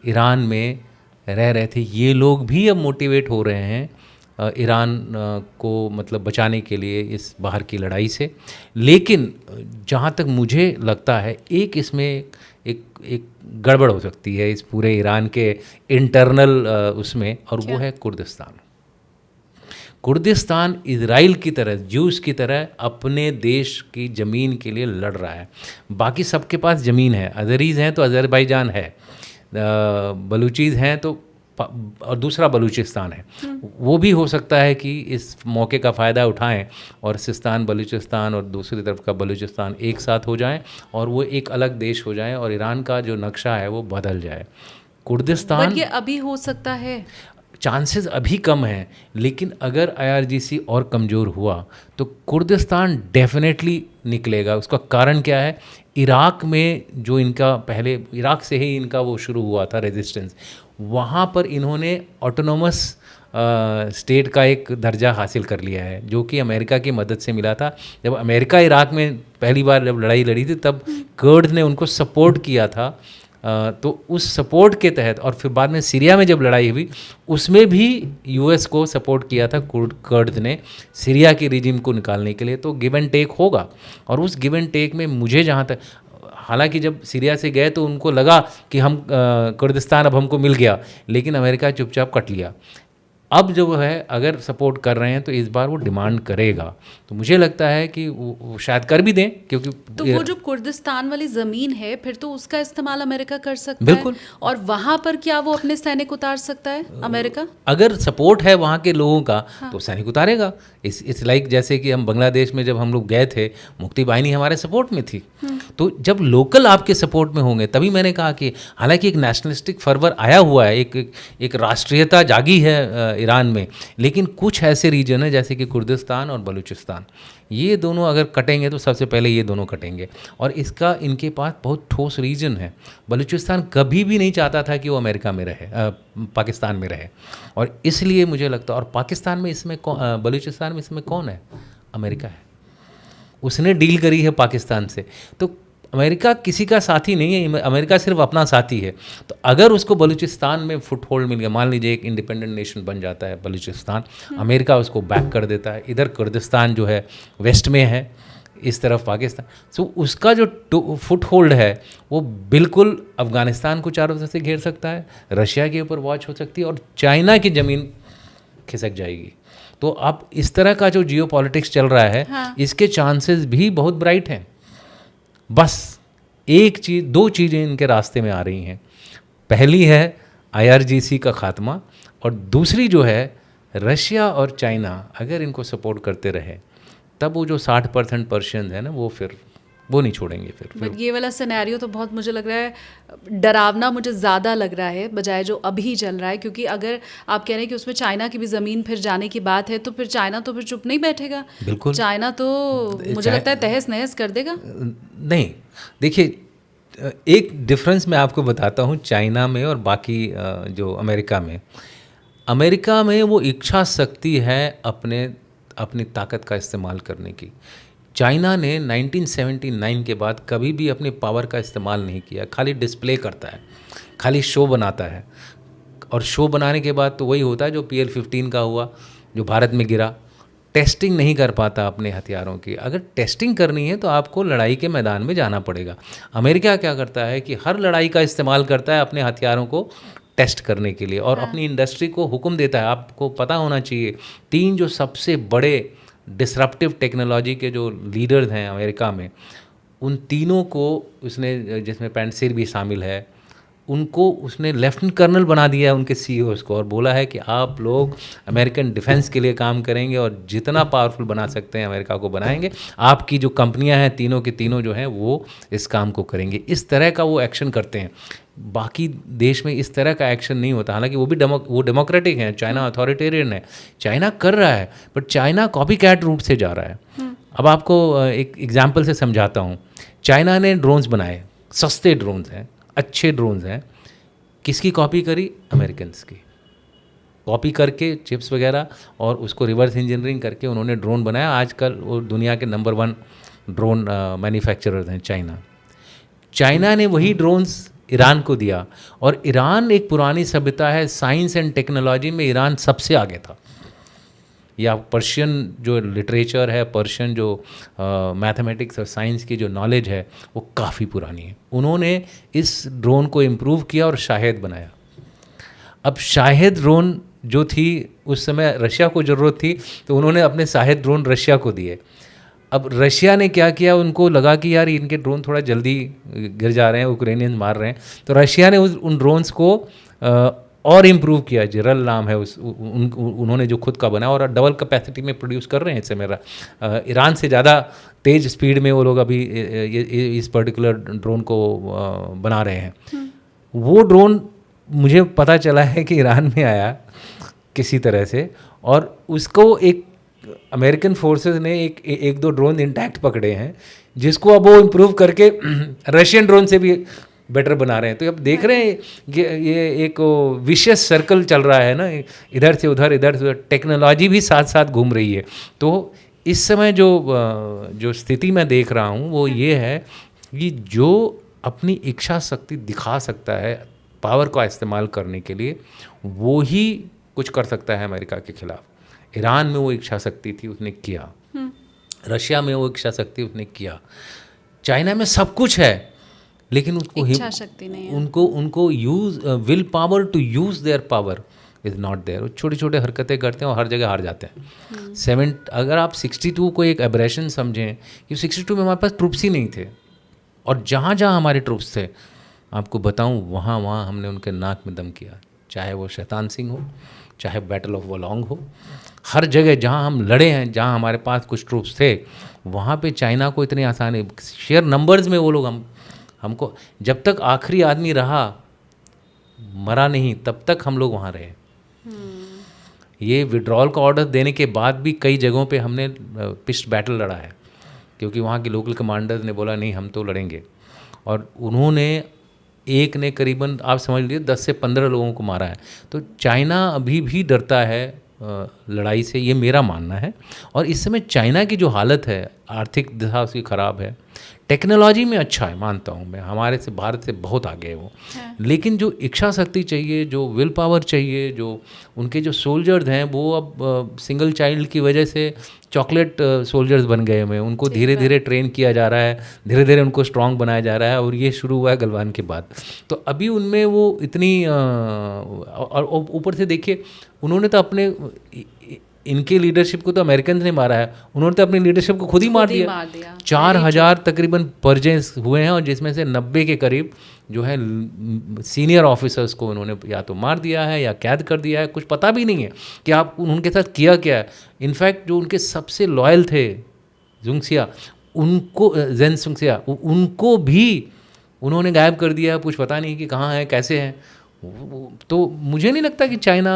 ईरान में रह रहे थे। ये लोग भी अब मोटिवेट हो रहे हैं ईरान को मतलब बचाने के लिए इस बाहर की लड़ाई से। लेकिन जहाँ तक मुझे लगता है एक इसमें एक गड़बड़ हो सकती है इस पूरे ईरान के इंटरनल उसमें, और वो है कुर्दिस्तान। कुर्दिस्तान इजराइल की तरह, ज्यूस की तरह अपने देश की ज़मीन के लिए लड़ रहा है। बाकी सबके पास ज़मीन है, अज़रीज़ हैं तो अज़रबैजान है, बलूचीज़ हैं तो, और दूसरा बलूचिस्तान है। वो भी हो सकता है कि इस मौके का फ़ायदा उठाएं और सिस्तान बलूचिस्तान और दूसरी तरफ का बलूचिस्तान एक साथ हो जाएं और वो एक अलग देश हो जाएं, और ईरान का जो नक्शा है वो बदल जाए। कुर्दिस्तान, बट ये अभी हो सकता है, चांसेस अभी कम हैं, लेकिन अगर IRGC और कमज़ोर हुआ तो कुर्दिस्तान डेफिनेटली निकलेगा। उसका कारण क्या है? इराक में जो इनका पहले, इराक से ही इनका वो शुरू हुआ था रेजिस्टेंस, वहाँ पर इन्होंने ऑटोनोमस स्टेट का एक दर्जा हासिल कर लिया है, जो कि अमेरिका की मदद से मिला था। जब अमेरिका इराक में पहली बार जब लड़ाई लड़ी थी तब कर्ड्स ने उनको सपोर्ट किया था, तो उस सपोर्ट के तहत, और फिर बाद में सीरिया में जब लड़ाई हुई उसमें भी यूएस को सपोर्ट किया था कर्ड्स ने सीरिया के रिजिम को निकालने के लिए। तो गिव एंड टेक होगा, और उस गिव एंड टेक में मुझे जहाँ तक, हालांकि जब सीरिया से गए तो उनको लगा कि हम कुर्दिस्तान अब हमको मिल गया, लेकिन अमेरिका चुपचाप कट लिया। अब जो है अगर सपोर्ट कर रहे हैं तो इस बार वो डिमांड करेगा, तो मुझे लगता है कि वो शायद कर भी दें, क्योंकि तो वो जो कुर्दिस्तान वाली ज़मीन है फिर तो उसका इस्तेमाल अमेरिका कर सकता बिल्कुल। है, और वहाँ पर क्या वो अपने सैनिक उतार सकता है अमेरिका? अगर सपोर्ट है वहाँ के लोगों का तो सैनिक उतारेगा। इस लाइक जैसे कि हम बांग्लादेश में जब हम लोग गए थे, मुक्ति बाहिनी हमारे सपोर्ट में थी, तो जब लोकल आपके सपोर्ट में होंगे तभी मैंने कहा कि हालांकि एक नेशनलिस्टिक फर्वर आया हुआ है, एक राष्ट्रीयता जागी है ईरान में, लेकिन कुछ ऐसे रीजन है जैसे कि कुर्दिस्तान और बलूचिस्तान, ये दोनों अगर कटेंगे तो सबसे पहले ये दोनों कटेंगे, और इसका इनके पास बहुत ठोस रीजन है। बलूचिस्तान कभी भी नहीं चाहता था कि वो अमेरिका में रहे, पाकिस्तान में रहे, और इसलिए मुझे लगता है, और पाकिस्तान में इसमें बलूचिस्तान में इसमें कौन है? अमेरिका है, उसने डील करी है पाकिस्तान से। तो अमेरिका किसी का साथी नहीं है, अमेरिका सिर्फ अपना साथी है। तो अगर उसको बलूचिस्तान में फुट होल्ड मिल गया, मान लीजिए एक इंडिपेंडेंट नेशन बन जाता है बलूचिस्तान, अमेरिका उसको बैक कर देता है, इधर कुर्दिस्तान जो है वेस्ट में है, इस तरफ पाकिस्तान, तो उसका जो फुट होल्ड है वो बिल्कुल अफ़गानिस्तान को चारों तरफ से घेर सकता है, रशिया के ऊपर वॉच हो सकती है, और चाइना की ज़मीन खिसक जाएगी। तो अब इस तरह का जो जियो पॉलिटिक्स चल रहा है, इसके चांसेस भी बहुत ब्राइट हैं। बस दो चीज़ें इनके रास्ते में आ रही हैं। पहली है IRGC का खात्मा, और दूसरी जो है रशिया और चाइना अगर इनको सपोर्ट करते रहे तब वो जो 60% पर्शियंस है ना, वो नहीं छोड़ेंगे फिर। बट ये वाला सिनेरियो तो बहुत, मुझे लग रहा है डरावना, मुझे ज़्यादा लग रहा है बजाय जो अभी चल रहा है, क्योंकि अगर आप कह रहे हैं कि उसमें चाइना की भी ज़मीन फिर जाने की बात है, तो फिर चाइना तो फिर चुप नहीं बैठेगा। बिल्कुल, चाइना तो मुझे लगता है तहस नहस कर देगा। नहीं, देखिए एक डिफरेंस मैं आपको बताता हूँ चाइना में और बाकी जो अमेरिका में वो इच्छा शक्ति है अपनी ताकत का इस्तेमाल करने की। चाइना ने 1979 के बाद कभी भी अपनी पावर का इस्तेमाल नहीं किया, खाली डिस्प्ले करता है, खाली शो बनाता है, और शो बनाने के बाद तो वही होता है जो PL-15 का हुआ, जो भारत में गिरा। टेस्टिंग नहीं कर पाता अपने हथियारों की। अगर टेस्टिंग करनी है तो आपको लड़ाई के मैदान में जाना पड़ेगा। अमेरिका क्या करता है कि हर लड़ाई का इस्तेमाल करता है अपने हथियारों को टेस्ट करने के लिए, और अपनी इंडस्ट्री को हुक्म देता है। आपको पता होना चाहिए 3 जो सबसे बड़े डिसरप्टिव टेक्नोलॉजी के जो लीडर्स हैं अमेरिका में, उन तीनों को उसने, जिसमें पेंसिल भी शामिल है, उनको उसने लेफ्टिनेंट कर्नल बना दिया है उनके CEOs को, और बोला है कि आप लोग अमेरिकन डिफेंस के लिए काम करेंगे और जितना पावरफुल बना सकते हैं अमेरिका को बनाएंगे। आपकी जो कंपनियां हैं तीनों के तीनों जो हैं वो इस काम को करेंगे। इस तरह का वो एक्शन करते हैं। बाकी देश में इस तरह का एक्शन नहीं होता। हालांकि वो डेमोक्रेटिक हैं, चाइना अथॉरिटेरियन है, चाइना कर रहा है, but China copy cat route से जा रहा है। अब आपको एक एग्जाम्पल से समझाता हूँ। चाइना ने ड्रोन्स बनाए, सस्ते ड्रोन्स हैं, अच्छे ड्रोन्स हैं। किसकी कॉपी करी? अमेरिकन्स की कॉपी करके चिप्स वगैरह, और उसको रिवर्स इंजीनियरिंग करके उन्होंने ड्रोन बनाया। आजकल वो दुनिया के नंबर 1 ड्रोन मैन्युफैक्चरर्स हैं चाइना ने वही ड्रोन्स ईरान को दिया, और ईरान एक पुरानी सभ्यता है, साइंस एंड टेक्नोलॉजी में ईरान सबसे आगे था। या पर्शियन जो लिटरेचर है, पर्शियन जो मैथमेटिक्स और साइंस की जो नॉलेज है वो काफ़ी पुरानी है। उन्होंने इस ड्रोन को इम्प्रूव किया और शाहेद बनाया। अब शाहेद ड्रोन जो थी उस समय रशिया को ज़रूरत थी, तो उन्होंने अपने शाहेद ड्रोन रशिया को दिए। अब रशिया ने क्या किया, उनको लगा कि यार इनके ड्रोन थोड़ा जल्दी गिर जा रहे हैं, यूक्रेनियंस मार रहे हैं, तो रशिया ने उन ड्रोन्स को और इम्प्रूव किया। जिरल नाम है उन्होंने जो खुद का बना, और डबल कैपेसिटी में प्रोड्यूस कर रहे हैं इससे मेरा ईरान से ज़्यादा तेज़ स्पीड में वो लोग अभी इस पर्टिकुलर ड्रोन को बना रहे हैं। वो ड्रोन मुझे पता चला है कि ईरान में आया किसी तरह से, और उसको एक अमेरिकन फोर्सेस ने एक दो ड्रोन इंटैक्ट पकड़े हैं, जिसको अब वो इम्प्रूव करके रशियन ड्रोन से भी बेटर बना रहे हैं। तो अब देख रहे हैं ये एक विशियस सर्कल चल रहा है ना, इधर से उधर टेक्नोलॉजी भी साथ साथ घूम रही है। तो इस समय जो स्थिति मैं देख रहा हूँ वो ये है कि जो अपनी इच्छा शक्ति दिखा सकता है पावर का इस्तेमाल करने के लिए, वो ही कुछ कर सकता है अमेरिका के खिलाफ। ईरान में वो इच्छा शक्ति थी, उसने किया। रशिया में वो इच्छा शक्ति उसने किया। चाइना में सब कुछ है लेकिन उसको इच्छा शक्ति नहीं है। उनको use will power to use their power is not there. छोटी छोटे हरकतें करते हैं और हर जगह हार जाते हैं। अगर आप 62 को एक एब्रेशन समझें कि 62 में हमारे पास ट्रूप्स ही नहीं थे, और जहाँ जहाँ हमारे ट्रूप्स थे आपको बताऊँ वहाँ हमने उनके नाक में दम किया, चाहे वो शैतान सिंह हो, चाहे बैटल ऑफ वोलोंग हो। हर जगह जहाँ हम लड़े हैं, जहाँ हमारे पास कुछ ट्रूप्स थे, वहाँ पे चाइना को इतनी आसानी, शेयर नंबर्स में वो लोग हमको, जब तक आखिरी आदमी रहा मरा नहीं तब तक हम लोग वहाँ रहे। ये विड्रॉल का ऑर्डर देने के बाद भी कई जगहों पे हमने पिस्ट बैटल लड़ा है, क्योंकि वहाँ के लोकल कमांडर्स ने बोला नहीं हम तो लड़ेंगे, और उन्होंने एक ने करीबन आप समझ लीजिए 10 से 15 लोगों को मारा है। तो चाइना अभी भी डरता है लड़ाई से, ये मेरा मानना है। और इस समय चाइना की जो हालत है, आर्थिक दशा उसकी ख़राब है, टेक्नोलॉजी में अच्छा है मानता हूँ मैं, हमारे से भारत से बहुत आगे है वो, लेकिन जो इच्छा शक्ति चाहिए, जो विल पावर चाहिए, जो उनके जो सोल्जर्स हैं वो अब सिंगल चाइल्ड की वजह से चॉकलेट सोल्जर्स बन गए हुए हैं। उनको धीरे धीरे ट्रेन किया जा रहा है, धीरे धीरे उनको स्ट्रांग बनाया जा रहा है, और ये शुरू हुआ है गलवान के बाद। तो अभी उनमें वो इतनी और ऊपर से देखिए उन्होंने तो अपने इनके लीडरशिप को तो अमेरिकन ने मारा है, उन्होंने तो अपनी लीडरशिप को खुद ही मार दिया। 4000 तकरीबन पर्जेस हुए हैं, और जिसमें से 90 के करीब जो है सीनियर ऑफिसर्स को उन्होंने या तो मार दिया है या कैद कर दिया है। कुछ पता भी नहीं है कि आप उनके साथ किया क्या है। इनफैक्ट जो उनके सबसे लॉयल थे जुंगसिया, उनको जेन सुंगसिया, उनको भी उन्होंने गायब कर दिया, कुछ पता नहीं कि कहाँ है कैसे हैं। तो मुझे नहीं लगता कि चाइना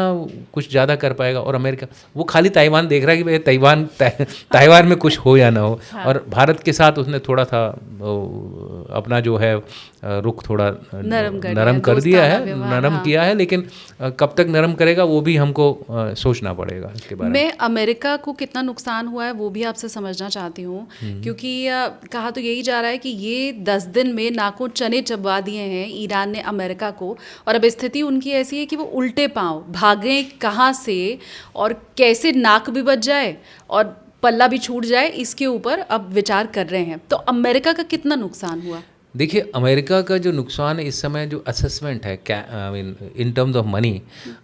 कुछ ज़्यादा कर पाएगा, और अमेरिका वो खाली ताइवान देख रहा है कि भाई ताइवान में कुछ हो या ना हो। हाँ। और भारत के साथ उसने थोड़ा सा अपना जो है रुख थोड़ा नरम कर दिया है, नरम हाँ। किया है, लेकिन कब तक नरम करेगा वो भी हमको सोचना पड़ेगा इसके बारे में। मैं अमेरिका को कितना नुकसान हुआ है वो भी आपसे समझना चाहती हूँ, क्योंकि कहा तो यही जा रहा है कि ये 10 दिन में नाकों चने चबा दिए हैं ईरान ने अमेरिका को, और अब स्थिति उनकी ऐसी है कि वो उल्टे पांव भागें कहाँ से और कैसे नाक भी बच जाए और पल्ला भी छूट जाए, इसके ऊपर अब विचार कर रहे हैं। तो अमेरिका का कितना नुकसान हुआ? देखिए अमेरिका का जो नुकसान है इस समय जो असेसमेंट है in terms of money,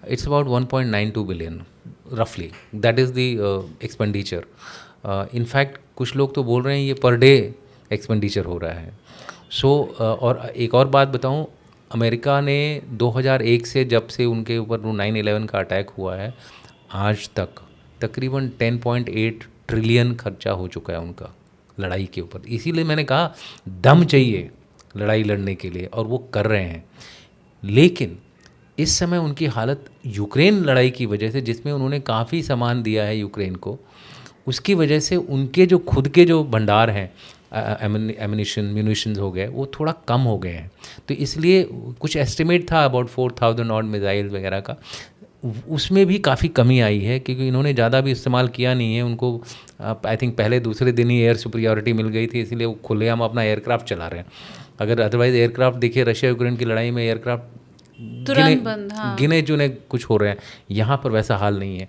it's about 1.92 billion रफली, that is the expenditure. In fact कुछ लोग तो बोल रहे हैं ये पर डे एक्सपेंडिचर हो रहा है। और एक और बात बताऊं, अमेरिका ने 2001 से जब से उनके ऊपर 9/11 का अटैक हुआ है आज तक तकरीबन 10.8 ट्रिलियन खर्चा हो चुका है उनका लड़ाई के ऊपर। इसीलिए मैंने कहा दम चाहिए लड़ाई लड़ने के लिए, और वो कर रहे हैं। लेकिन इस समय उनकी हालत यूक्रेन लड़ाई की वजह से, जिसमें उन्होंने काफ़ी सामान दिया है यूक्रेन को, उसकी वजह से उनके जो खुद के जो भंडार हैं म्यूनिशंस हो गए वो थोड़ा कम हो गए हैं। तो इसलिए कुछ एस्टिमेट था अबाउट 4000 ऑड मिसाइल वगैरह का, उसमें भी काफ़ी कमी आई है, क्योंकि इन्होंने ज़्यादा भी इस्तेमाल किया नहीं है। उनको आई थिंक पहले दूसरे दिन ही एयर सुपीरियॉरिटी मिल गई थी, इसलिए वो खुलेआम अपना एयरक्राफ्ट चला रहे हैं। अगर अदरवाइज़ एयरक्राफ्ट देखिए, रशिया यूक्रेन की लड़ाई में एयरक्राफ्ट तुरंत बंद, हाँ। गिने चुने कुछ हो रहे हैं, यहाँ पर वैसा हाल नहीं है।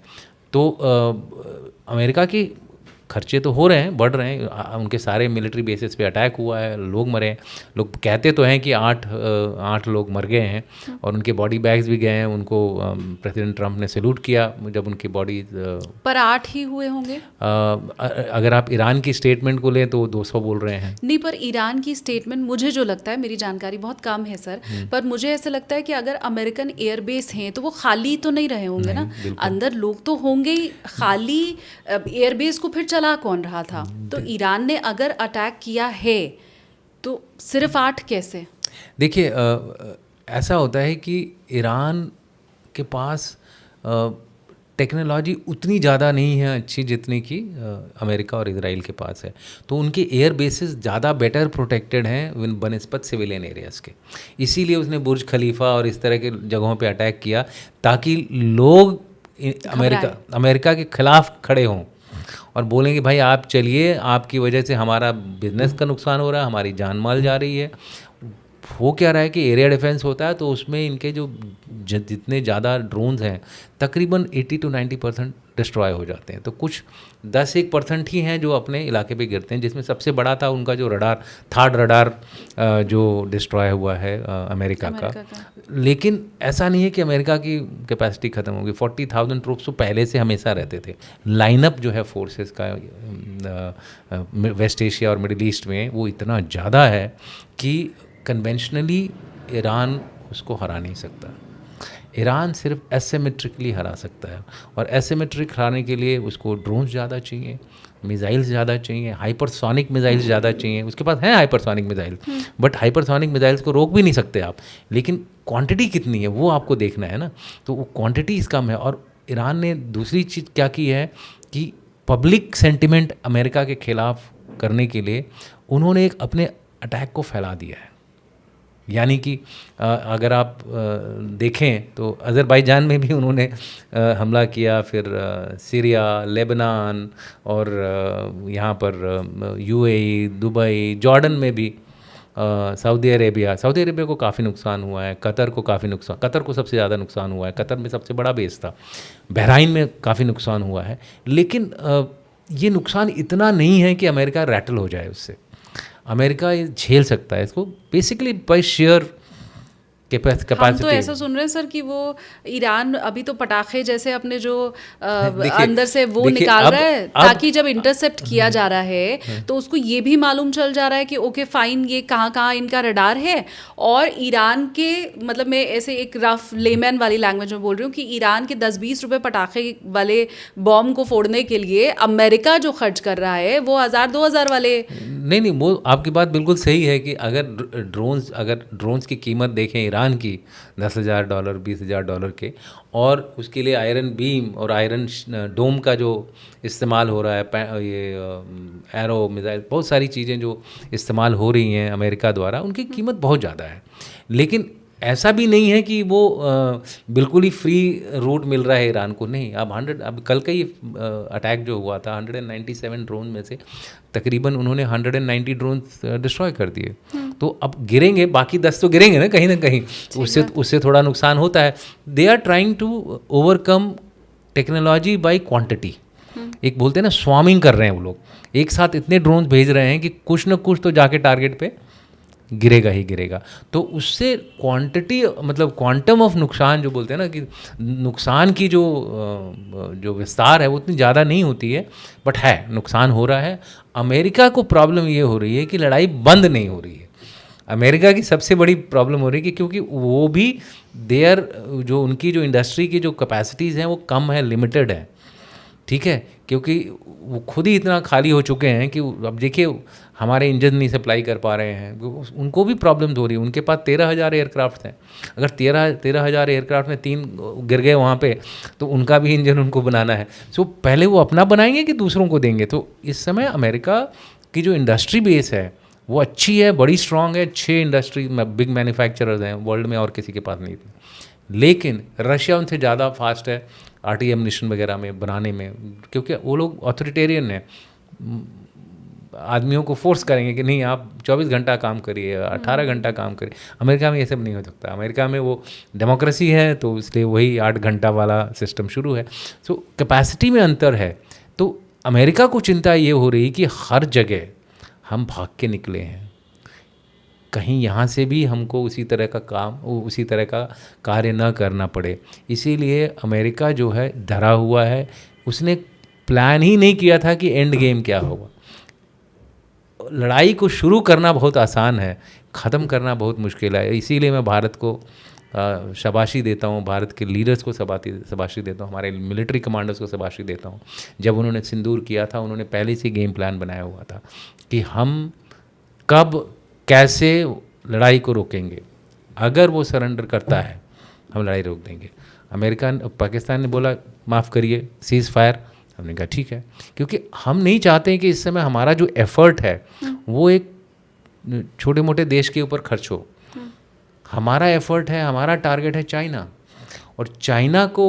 तो अमेरिका की खर्चे तो हो रहे हैं, बढ़ रहे हैं, उनके सारे मिलिट्री बेसिस पे अटैक हुआ है, लोग मरे हैं। लोग कहते तो हैं कि 8 लोग मर गए हैं, और उनके बॉडी बैग्स भी गए हैं। उनको प्रेसिडेंट ट्रंप ने सैल्यूट किया जब उनकी बॉडी, पर 8 ही हुए होंगे। अगर आप ईरान की स्टेटमेंट को लें तो 200 बोल रहे हैं। नहीं, पर ईरान की स्टेटमेंट मुझे जो लगता है, मेरी जानकारी बहुत कम है सर, पर मुझे ऐसा लगता है कि अगर अमेरिकन एयरबेस हैं तो वो खाली तो नहीं रहे होंगे ना, अंदर लोग तो होंगे ही। खाली एयरबेस को फिर चला कौन रहा था? तो ईरान ने अगर अटैक किया है तो सिर्फ 8 कैसे? देखिए ऐसा होता है कि ईरान के पास टेक्नोलॉजी उतनी ज़्यादा नहीं है अच्छी जितनी कि अमेरिका और इजराइल के पास है। तो उनके एयर बेसिस ज़्यादा बेटर प्रोटेक्टेड हैं बनस्पत सिविलियन एरियाज़ के। इसीलिए उसने बुर्ज खलीफा और इस तरह के जगहों पे अटैक किया ताकि लोग अमेरिका के खिलाफ खड़े हों और बोलें कि भाई आप चलिए, आपकी वजह से हमारा बिजनेस का नुकसान हो रहा है, हमारी जान माल जा रही है। हो क्या रहा है कि एरिया डिफेंस होता है तो उसमें इनके जो जितने ज़्यादा ड्रोन्स हैं तकरीबन 80 to 90% डिस्ट्रॉय हो जाते हैं। तो कुछ 10-1% ही हैं जो अपने इलाके पे गिरते हैं, जिसमें सबसे बड़ा था उनका जो थर्ड रडार जो डिस्ट्रॉय हुआ है अमेरिका का। लेकिन ऐसा नहीं है कि अमेरिका की कैपेसिटी ख़त्म होगी। 40,000 ट्रूप्स तो पहले से हमेशा रहते थे। लाइनअप जो है फोर्सेस का वेस्ट एशिया और मिडिल ईस्ट में वो इतना ज़्यादा है कि कन्वेंशनली ईरान उसको हरा नहीं सकता। ईरान सिर्फ एसिमेट्रिकली हरा सकता है, और एसिमेट्रिक हराने के लिए उसको ड्रोन्स ज़्यादा चाहिए, मिसाइल्स ज़्यादा चाहिए, हाइपरसोनिक मिसाइल्स ज़्यादा चाहिए। उसके पास हैं hypersonic missile, but hypersonic missiles को रोक भी नहीं सकते आप, लेकिन क्वांटिटी कितनी है वो आपको देखना है ना। तो वो क्वांटिटीज़ कम है। और ईरान ने दूसरी चीज़ क्या की है कि पब्लिक सेंटिमेंट अमेरिका के ख़िलाफ़ करने के लिए उन्होंने एक अपने अटैक को फैला दिया है। यानी कि अगर आप देखें तो अज़रबैजान में भी उन्होंने हमला किया, फिर सीरिया, लेबनान और यहाँ पर यूएई, दुबई, जॉर्डन में भी, सऊदी अरेबिया को काफ़ी नुकसान हुआ है, कतर को सबसे ज़्यादा नुकसान हुआ है, कतर में सबसे बड़ा बेस था, बहराइन में काफ़ी नुकसान हुआ है। लेकिन ये नुकसान इतना नहीं है कि अमेरिका रैटल हो जाए उससे। अमेरिका ये झेल सकता है इसको बेसिकली बाय शेयर कैपेसिटी। हम तो ऐसा सुन रहे हैं सर कि वो ईरान अभी तो पटाखे जैसे अपने जो अंदर से वो निकाल रहा है ताकि जब इंटरसेप्ट किया जा रहा है तो उसको ये भी मालूम चल जा रहा है कि ओके फाइन, ये कहाँ इनका रडार है। और ईरान के, मतलब मैं ऐसे एक रफ लेमैन वाली लैंग्वेज में बोल रही हूँ कि ईरान के 10-20 रुपये पटाखे वाले बॉम्ब को फोड़ने के लिए अमेरिका जो खर्च कर रहा है वो 1000-2000 वाले। नहीं, वो आपकी बात बिल्कुल सही है कि अगर ड्रोन्स की कीमत देखें ईरान की $10,000 $20,000 के, और उसके लिए आयरन बीम और आयरन डोम का जो इस्तेमाल हो रहा है, ये एरो मिसाइल, बहुत सारी चीज़ें जो इस्तेमाल हो रही हैं अमेरिका द्वारा, उनकी कीमत बहुत ज़्यादा है। लेकिन ऐसा भी नहीं है कि वो बिल्कुल ही फ्री रूट मिल रहा है ईरान को। नहीं, अब कल का ही अटैक जो हुआ था 197 ड्रोन में से तकरीबन उन्होंने 190 ड्रोन डिस्ट्रॉय कर दिए। तो अब गिरेंगे, बाकी 10 तो गिरेंगे ना कहीं कहीं, उससे थोड़ा नुकसान होता है। They are trying to overcome technology by quantity. एक बोलते हैं ना, स्वामिंग कर रहे हैं वो लोग, एक साथ इतने ड्रोन भेज रहे हैं कि कुछ न कुछ तो जाके टारगेट पे गिरेगा ही गिरेगा। तो उससे क्वांटिटी, मतलब क्वांटम ऑफ नुकसान जो बोलते हैं ना, कि नुकसान की जो विस्तार है वो उतनी ज़्यादा नहीं होती है, बट है नुकसान हो रहा है। अमेरिका को प्रॉब्लम ये हो रही है कि लड़ाई बंद नहीं हो रही है। अमेरिका की सबसे बड़ी प्रॉब्लम हो रही है कि क्योंकि वो भी जो उनकी जो इंडस्ट्री की जो कैपेसिटीज़ हैं वो कम है, लिमिटेड है, ठीक है, क्योंकि वो खुद ही इतना खाली हो चुके हैं कि अब देखिए हमारे इंजन नहीं सप्लाई कर पा रहे हैं, उनको भी प्रॉब्लम हो रही है। उनके पास 13,000 एयरक्राफ्ट हैं, अगर 13,000 एयरक्राफ्ट में 3 गिर गए वहाँ पे तो उनका भी इंजन उनको बनाना है। सो पहले वो अपना बनाएंगे कि दूसरों को देंगे। तो इस समय अमेरिका की जो इंडस्ट्री बेस है वो अच्छी है, बड़ी स्ट्रॉन्ग है। 6 इंडस्ट्री बिग मैन्युफैक्चरर्स हैं वर्ल्ड में, और किसी के पास नहीं थी। लेकिन रशिया उनसे ज़्यादा फास्ट है आर्टी एम्यूनिशन वगैरह में बनाने में, क्योंकि वो लोग ऑथोरिटेरियन हैं, आदमियों को फोर्स करेंगे कि नहीं आप 24 घंटा काम करिए, 18 घंटा काम करिए। अमेरिका में ये सब नहीं हो सकता। अमेरिका में वो डेमोक्रेसी है तो इसलिए वही 8 घंटा वाला सिस्टम शुरू है। सो कैपेसिटी में अंतर है। तो अमेरिका को चिंता ये हो रही कि हर जगह हम भाग के निकले हैं, कहीं यहाँ से भी हमको उसी तरह का कार्य न करना पड़े। इसीलिए अमेरिका जो है डरा हुआ है। उसने प्लान ही नहीं किया था कि एंड गेम क्या होगा। लड़ाई को शुरू करना बहुत आसान है, ख़त्म करना बहुत मुश्किल है। इसीलिए मैं भारत को शाबाशी देता हूँ, भारत के लीडर्स को शाबाशी देता हूँ, हमारे मिलिट्री कमांडर्स को शाबाशी देता हूँ। जब उन्होंने सिंदूर किया था, उन्होंने पहले से गेम प्लान बनाया हुआ था कि हम कब कैसे लड़ाई को रोकेंगे। अगर वो सरेंडर करता है, हम लड़ाई रोक देंगे। अमेरिका पाकिस्तान ने बोला माफ़ करिए, सीज़ फायर, हमने कहा ठीक है, क्योंकि हम नहीं चाहते हैं कि इस समय हमारा जो एफर्ट है वो एक छोटे मोटे देश के ऊपर खर्च हो। हमारा एफर्ट है, हमारा टारगेट है चाइना, और चाइना को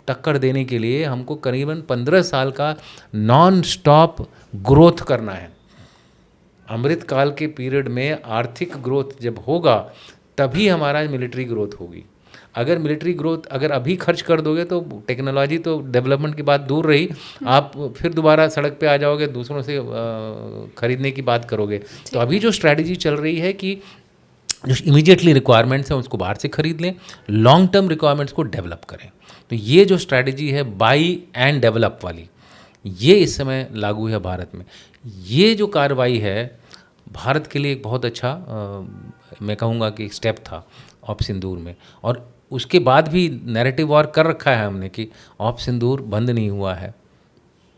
टक्कर देने के लिए हमको करीबन 15 साल का नॉन स्टॉप ग्रोथ करना है। अमृत काल के पीरियड में आर्थिक ग्रोथ जब होगा तभी हमारा मिलिट्री ग्रोथ होगी। अगर मिलिट्री ग्रोथ अगर अभी खर्च कर दोगे तो टेक्नोलॉजी तो डेवलपमेंट की बात दूर रही, आप फिर दोबारा सड़क पे आ जाओगे, दूसरों से खरीदने की बात करोगे। तो अभी जो स्ट्रैटेजी चल रही है कि जो इमीडिएटली रिक्वायरमेंट्स हैं उसको बाहर से खरीद लें, लॉन्ग टर्म रिक्वायरमेंट्स को डेवलप करें। तो ये जो स्ट्रैटेजी है बाई एंड डेवलप वाली, ये इस समय लागू है भारत में। ये जो कार्रवाई है भारत के लिए एक बहुत अच्छा मैं कहूँगा कि स्टेप था ऑप सिंदूर में, और उसके बाद भी नैरेटिव वॉर कर रखा है हमने कि ऑप सिंदूर बंद नहीं हुआ है,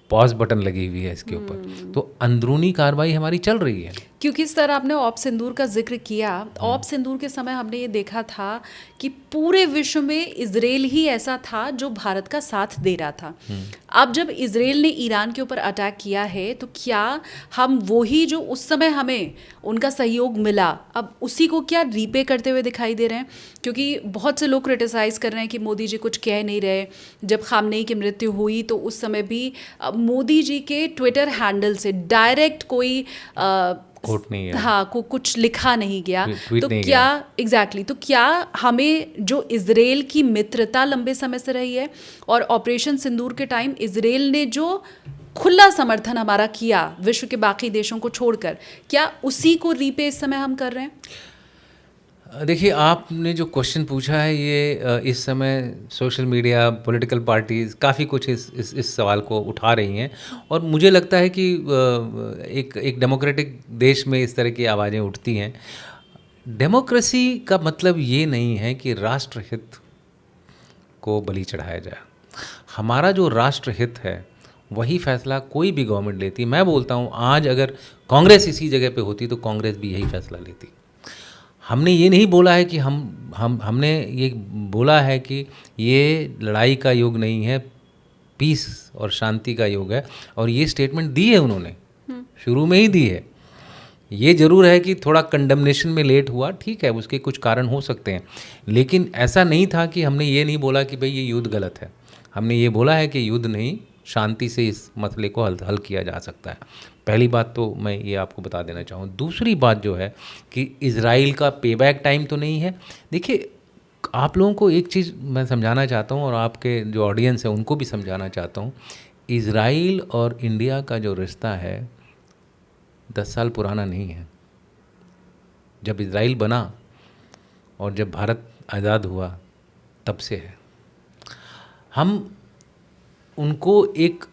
पॉज बटन लगी हुई है इसके ऊपर। तो अंदरूनी कार्रवाई हमारी चल रही है। क्योंकि इस तरह आपने ऑप सिंदूर का जिक्र किया, ऑप सिंदूर के समय हमने ये देखा था कि पूरे विश्व में इजराइल ही ऐसा था जो भारत का साथ दे रहा था। अब जब इजराइल ने ईरान के ऊपर अटैक किया है तो क्या हम वही जो उस समय हमें उनका सहयोग मिला, अब उसी को क्या रीपे करते हुए दिखाई दे रहे हैं? क्योंकि बहुत से लोग क्रिटिसाइज़ कर रहे हैं कि मोदी जी कुछ कह नहीं रहे। जब खामनेई की मृत्यु हुई तो उस समय भी मोदी जी के ट्विटर हैंडल से डायरेक्ट कोई कोट नहीं है, हाँ, कुछ लिखा नहीं गया। ट्वीट तो नहीं क्या गया। तो क्या हमें जो इजराइल की मित्रता लंबे समय से रही है और ऑपरेशन सिंदूर के टाइम इजराइल ने जो खुला समर्थन हमारा किया विश्व के बाकी देशों को छोड़कर, क्या उसी को रीपे इस समय हम कर रहे हैं? देखिए, आपने जो क्वेश्चन पूछा है ये इस समय सोशल मीडिया, पॉलिटिकल पार्टीज़ काफ़ी कुछ इस सवाल को उठा रही हैं, और मुझे लगता है कि एक डेमोक्रेटिक देश में इस तरह की आवाज़ें उठती हैं। डेमोक्रेसी का मतलब ये नहीं है कि राष्ट्रहित को बलि चढ़ाया जाए। हमारा जो राष्ट्रहित है वही फैसला कोई भी गवर्नमेंट लेती है। मैं बोलता हूँ आज अगर कांग्रेस इसी जगह पे होती तो कांग्रेस भी यही फैसला लेती। हमने ये नहीं बोला है कि हमने ये बोला है कि ये लड़ाई का युग नहीं है, पीस और शांति का युग है, और ये स्टेटमेंट दी है उन्होंने, शुरू में ही दी है। ये ज़रूर है कि थोड़ा कंडमनेशन में लेट हुआ, ठीक है, उसके कुछ कारण हो सकते हैं, लेकिन ऐसा नहीं था कि हमने ये नहीं बोला कि भाई ये युद्ध गलत है। हमने ये बोला है कि युद्ध नहीं, शांति से इस मसले को हल किया जा सकता है। पहली बात तो मैं ये आपको बता देना चाहूँ। दूसरी बात जो है कि इज़राइल का पेबैक टाइम तो नहीं है। देखिए, आप लोगों को एक चीज़ मैं समझाना चाहता हूँ और आपके जो ऑडियंस है उनको भी समझाना चाहता हूँ। इज़राइल और इंडिया का जो रिश्ता है 10 साल पुराना नहीं है। जब इज़राइल बना और जब भारत आज़ाद हुआ तब से है। हम उनको एक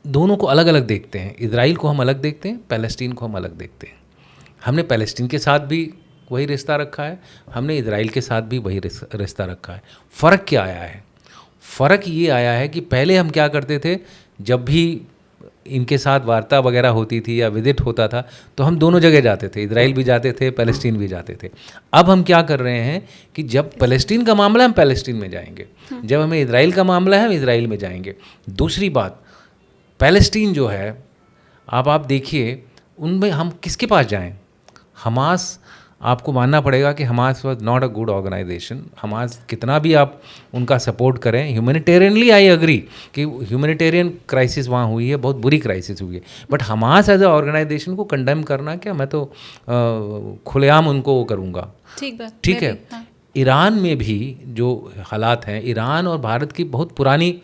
दोनों को अलग अलग देखते हैं। इज़राइल को हम अलग देखते हैं, पैलेस्टीन को हम अलग देखते हैं। हमने पैलेस्टीन के साथ भी वही रिश्ता रखा है, हमने इज़राइल के साथ भी वही रिश्ता रखा है। फ़र्क क्या आया है? फ़र्क ये आया है कि पहले हम क्या करते थे, जब भी इनके साथ वार्ता वगैरह होती थी या विजिट होता था तो हम दोनों जगह जाते थे, इज़राइल भी जाते थे, पैलेस्टीन भी जाते थे। अब हम क्या कर रहे हैं कि जब पैलेस्टीन का मामला है हम पैलेस्टीन में जाएंगे, जब हमें इज़राइल का मामला है हम इज़राइल में जाएंगे। दूसरी बात, पैलेस्टीन जो है, आप देखिए उनमें हम किसके पास जाएं? हमास, आपको मानना पड़ेगा कि Hamas was not a good organization. Hamas कितना भी आप उनका सपोर्ट करें, ह्यूमैनिटेरियनली आई एग्री कि ह्यूमैनिटेरियन क्राइसिस वहाँ हुई है, बहुत बुरी क्राइसिस हुई है, but Hamas as a organization को कंडेम करना क्या, मैं तो खुलेआम उनको वो करूँगा। ठीक है। हाँ। ईरान में भी जो हालात हैं, ईरान और भारत की बहुत पुरानी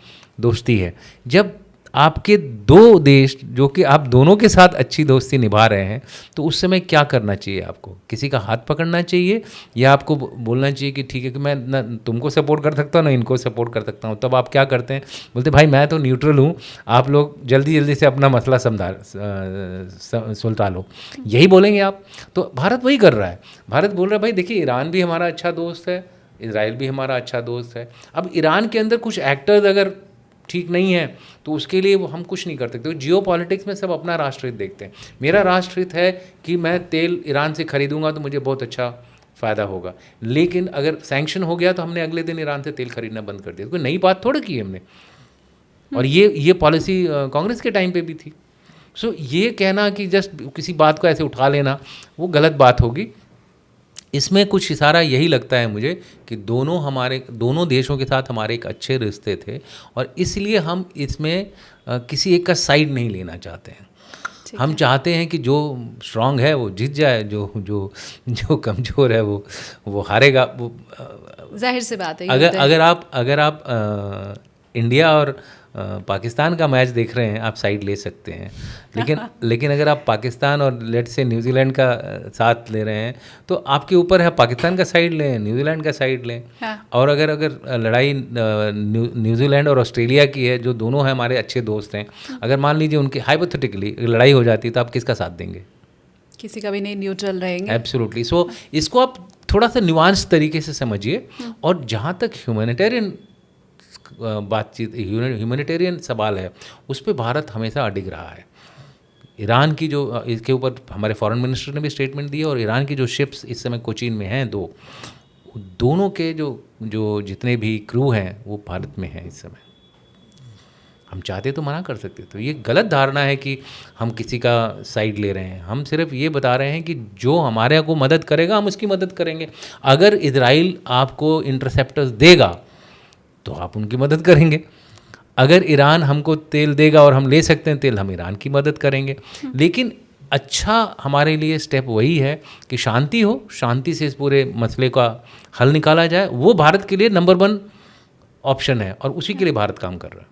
दोस्ती है। जब आपके दो देश जो कि आप दोनों के साथ अच्छी दोस्ती निभा रहे हैं तो उस समय क्या करना चाहिए? आपको किसी का हाथ पकड़ना चाहिए या आपको बोलना चाहिए कि ठीक है कि मैं ना तुमको सपोर्ट कर सकता हूँ ना इनको सपोर्ट कर सकता हूँ? तब आप क्या करते हैं? बोलते भाई मैं तो न्यूट्रल हूँ, आप लोग जल्दी जल्दी से अपना मसला सुलझा लो, यही बोलेंगे आप? तो भारत वही कर रहा है। भारत बोल रहा है भाई देखिए, ईरान भी हमारा अच्छा दोस्त है, इजराइल भी हमारा अच्छा दोस्त है। अब ईरान के अंदर कुछ एक्टर्स अगर ठीक नहीं है तो उसके लिए वो हम कुछ नहीं कर सकते। जियो पॉलिटिक्स में सब अपना राष्ट्रहित देखते हैं। मेरा राष्ट्रहित है कि मैं तेल ईरान से खरीदूंगा तो मुझे बहुत अच्छा फ़ायदा होगा। लेकिन अगर सैंक्शन हो गया तो हमने अगले दिन ईरान से तेल खरीदना बंद कर दिया। कोई नई बात थोड़ा की हमने, और ये पॉलिसी कांग्रेस के टाइम पे भी थी। सो ये कहना कि जस्ट किसी बात को ऐसे उठा लेना वो गलत बात होगी। इसमें कुछ इशारा यही लगता है मुझे कि दोनों देशों के साथ हमारे एक अच्छे रिश्ते थे, और इसलिए हम इसमें किसी एक का साइड नहीं लेना चाहते हैं। हम चाहते हैं कि जो स्ट्रांग है वो जीत जाए, जो कमज़ोर है वो हारेगा। वो जाहिर सी बात है। अगर आप इंडिया और पाकिस्तान का मैच देख रहे हैं, आप साइड ले सकते हैं, लेकिन अगर आप पाकिस्तान और लेट से न्यूजीलैंड का साथ ले रहे हैं तो आपके ऊपर है, पाकिस्तान का साइड लें, न्यूजीलैंड का साइड लें। हाँ। और अगर लड़ाई न्यूजीलैंड और ऑस्ट्रेलिया की है, जो दोनों हैं हमारे अच्छे दोस्त हैं, अगर मान लीजिए उनकी हाइपोथेटिकली लड़ाई हो जाती है तो आप किसका साथ देंगे? किसी का भी नहीं, न्यूट्रल रहेंगे। एब्सोल्युटली। सो इसको आप थोड़ा सा न्यूआंस तरीके से समझिए। और जहाँ तक ह्यूमैनिटेरियन बातचीत, ह्यूमैनिटेरियन सवाल है, उस पर भारत हमेशा अडिग रहा है। ईरान की जो, इसके ऊपर हमारे फॉरेन मिनिस्टर ने भी स्टेटमेंट दी है, और ईरान की जो शिप्स इस समय कोचीन में हैं दोनों के जो जितने भी क्रू हैं वो भारत में हैं इस समय। हम चाहते तो मना कर सकते, तो ये गलत धारणा है कि हम किसी का साइड ले रहे हैं। हम सिर्फ ये बता रहे हैं कि जो हमारे को मदद करेगा हम उसकी मदद करेंगे। अगर इजराइल आपको इंटरसेप्टर्स देगा तो आप उनकी मदद करेंगे। अगर ईरान हमको तेल देगा और हम ले सकते हैं तेल, हम ईरान की मदद करेंगे। लेकिन अच्छा हमारे लिए स्टेप वही है कि शांति हो, शांति से इस पूरे मसले का हल निकाला जाए। वो भारत के लिए नंबर 1 ऑप्शन है, और उसी के लिए भारत काम कर रहा है।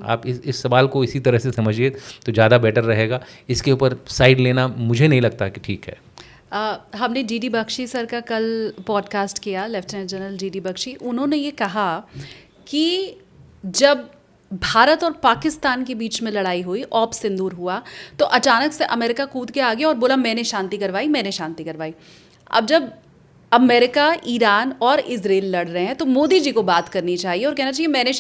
आप इस सवाल को इसी तरह से समझिए तो ज़्यादा बेटर रहेगा। इसके ऊपर साइड लेना मुझे नहीं लगता कि ठीक है। हमने डीडी बख्शी सर का कल पॉडकास्ट किया, लेफ्टिनेंट जनरल डीडी बख्शी। उन्होंने ये कहा कि जब भारत और पाकिस्तान के बीच में लड़ाई हुई, ऑप सिंदूर हुआ, तो अचानक से अमेरिका कूद के आ गया और बोला मैंने शांति करवाई। अब जब अमेरिका, ईरान और इजराइल लड़ रहे हैं तो मोदी जी को बात करनी चाहिए और कहना चाहिए मैंने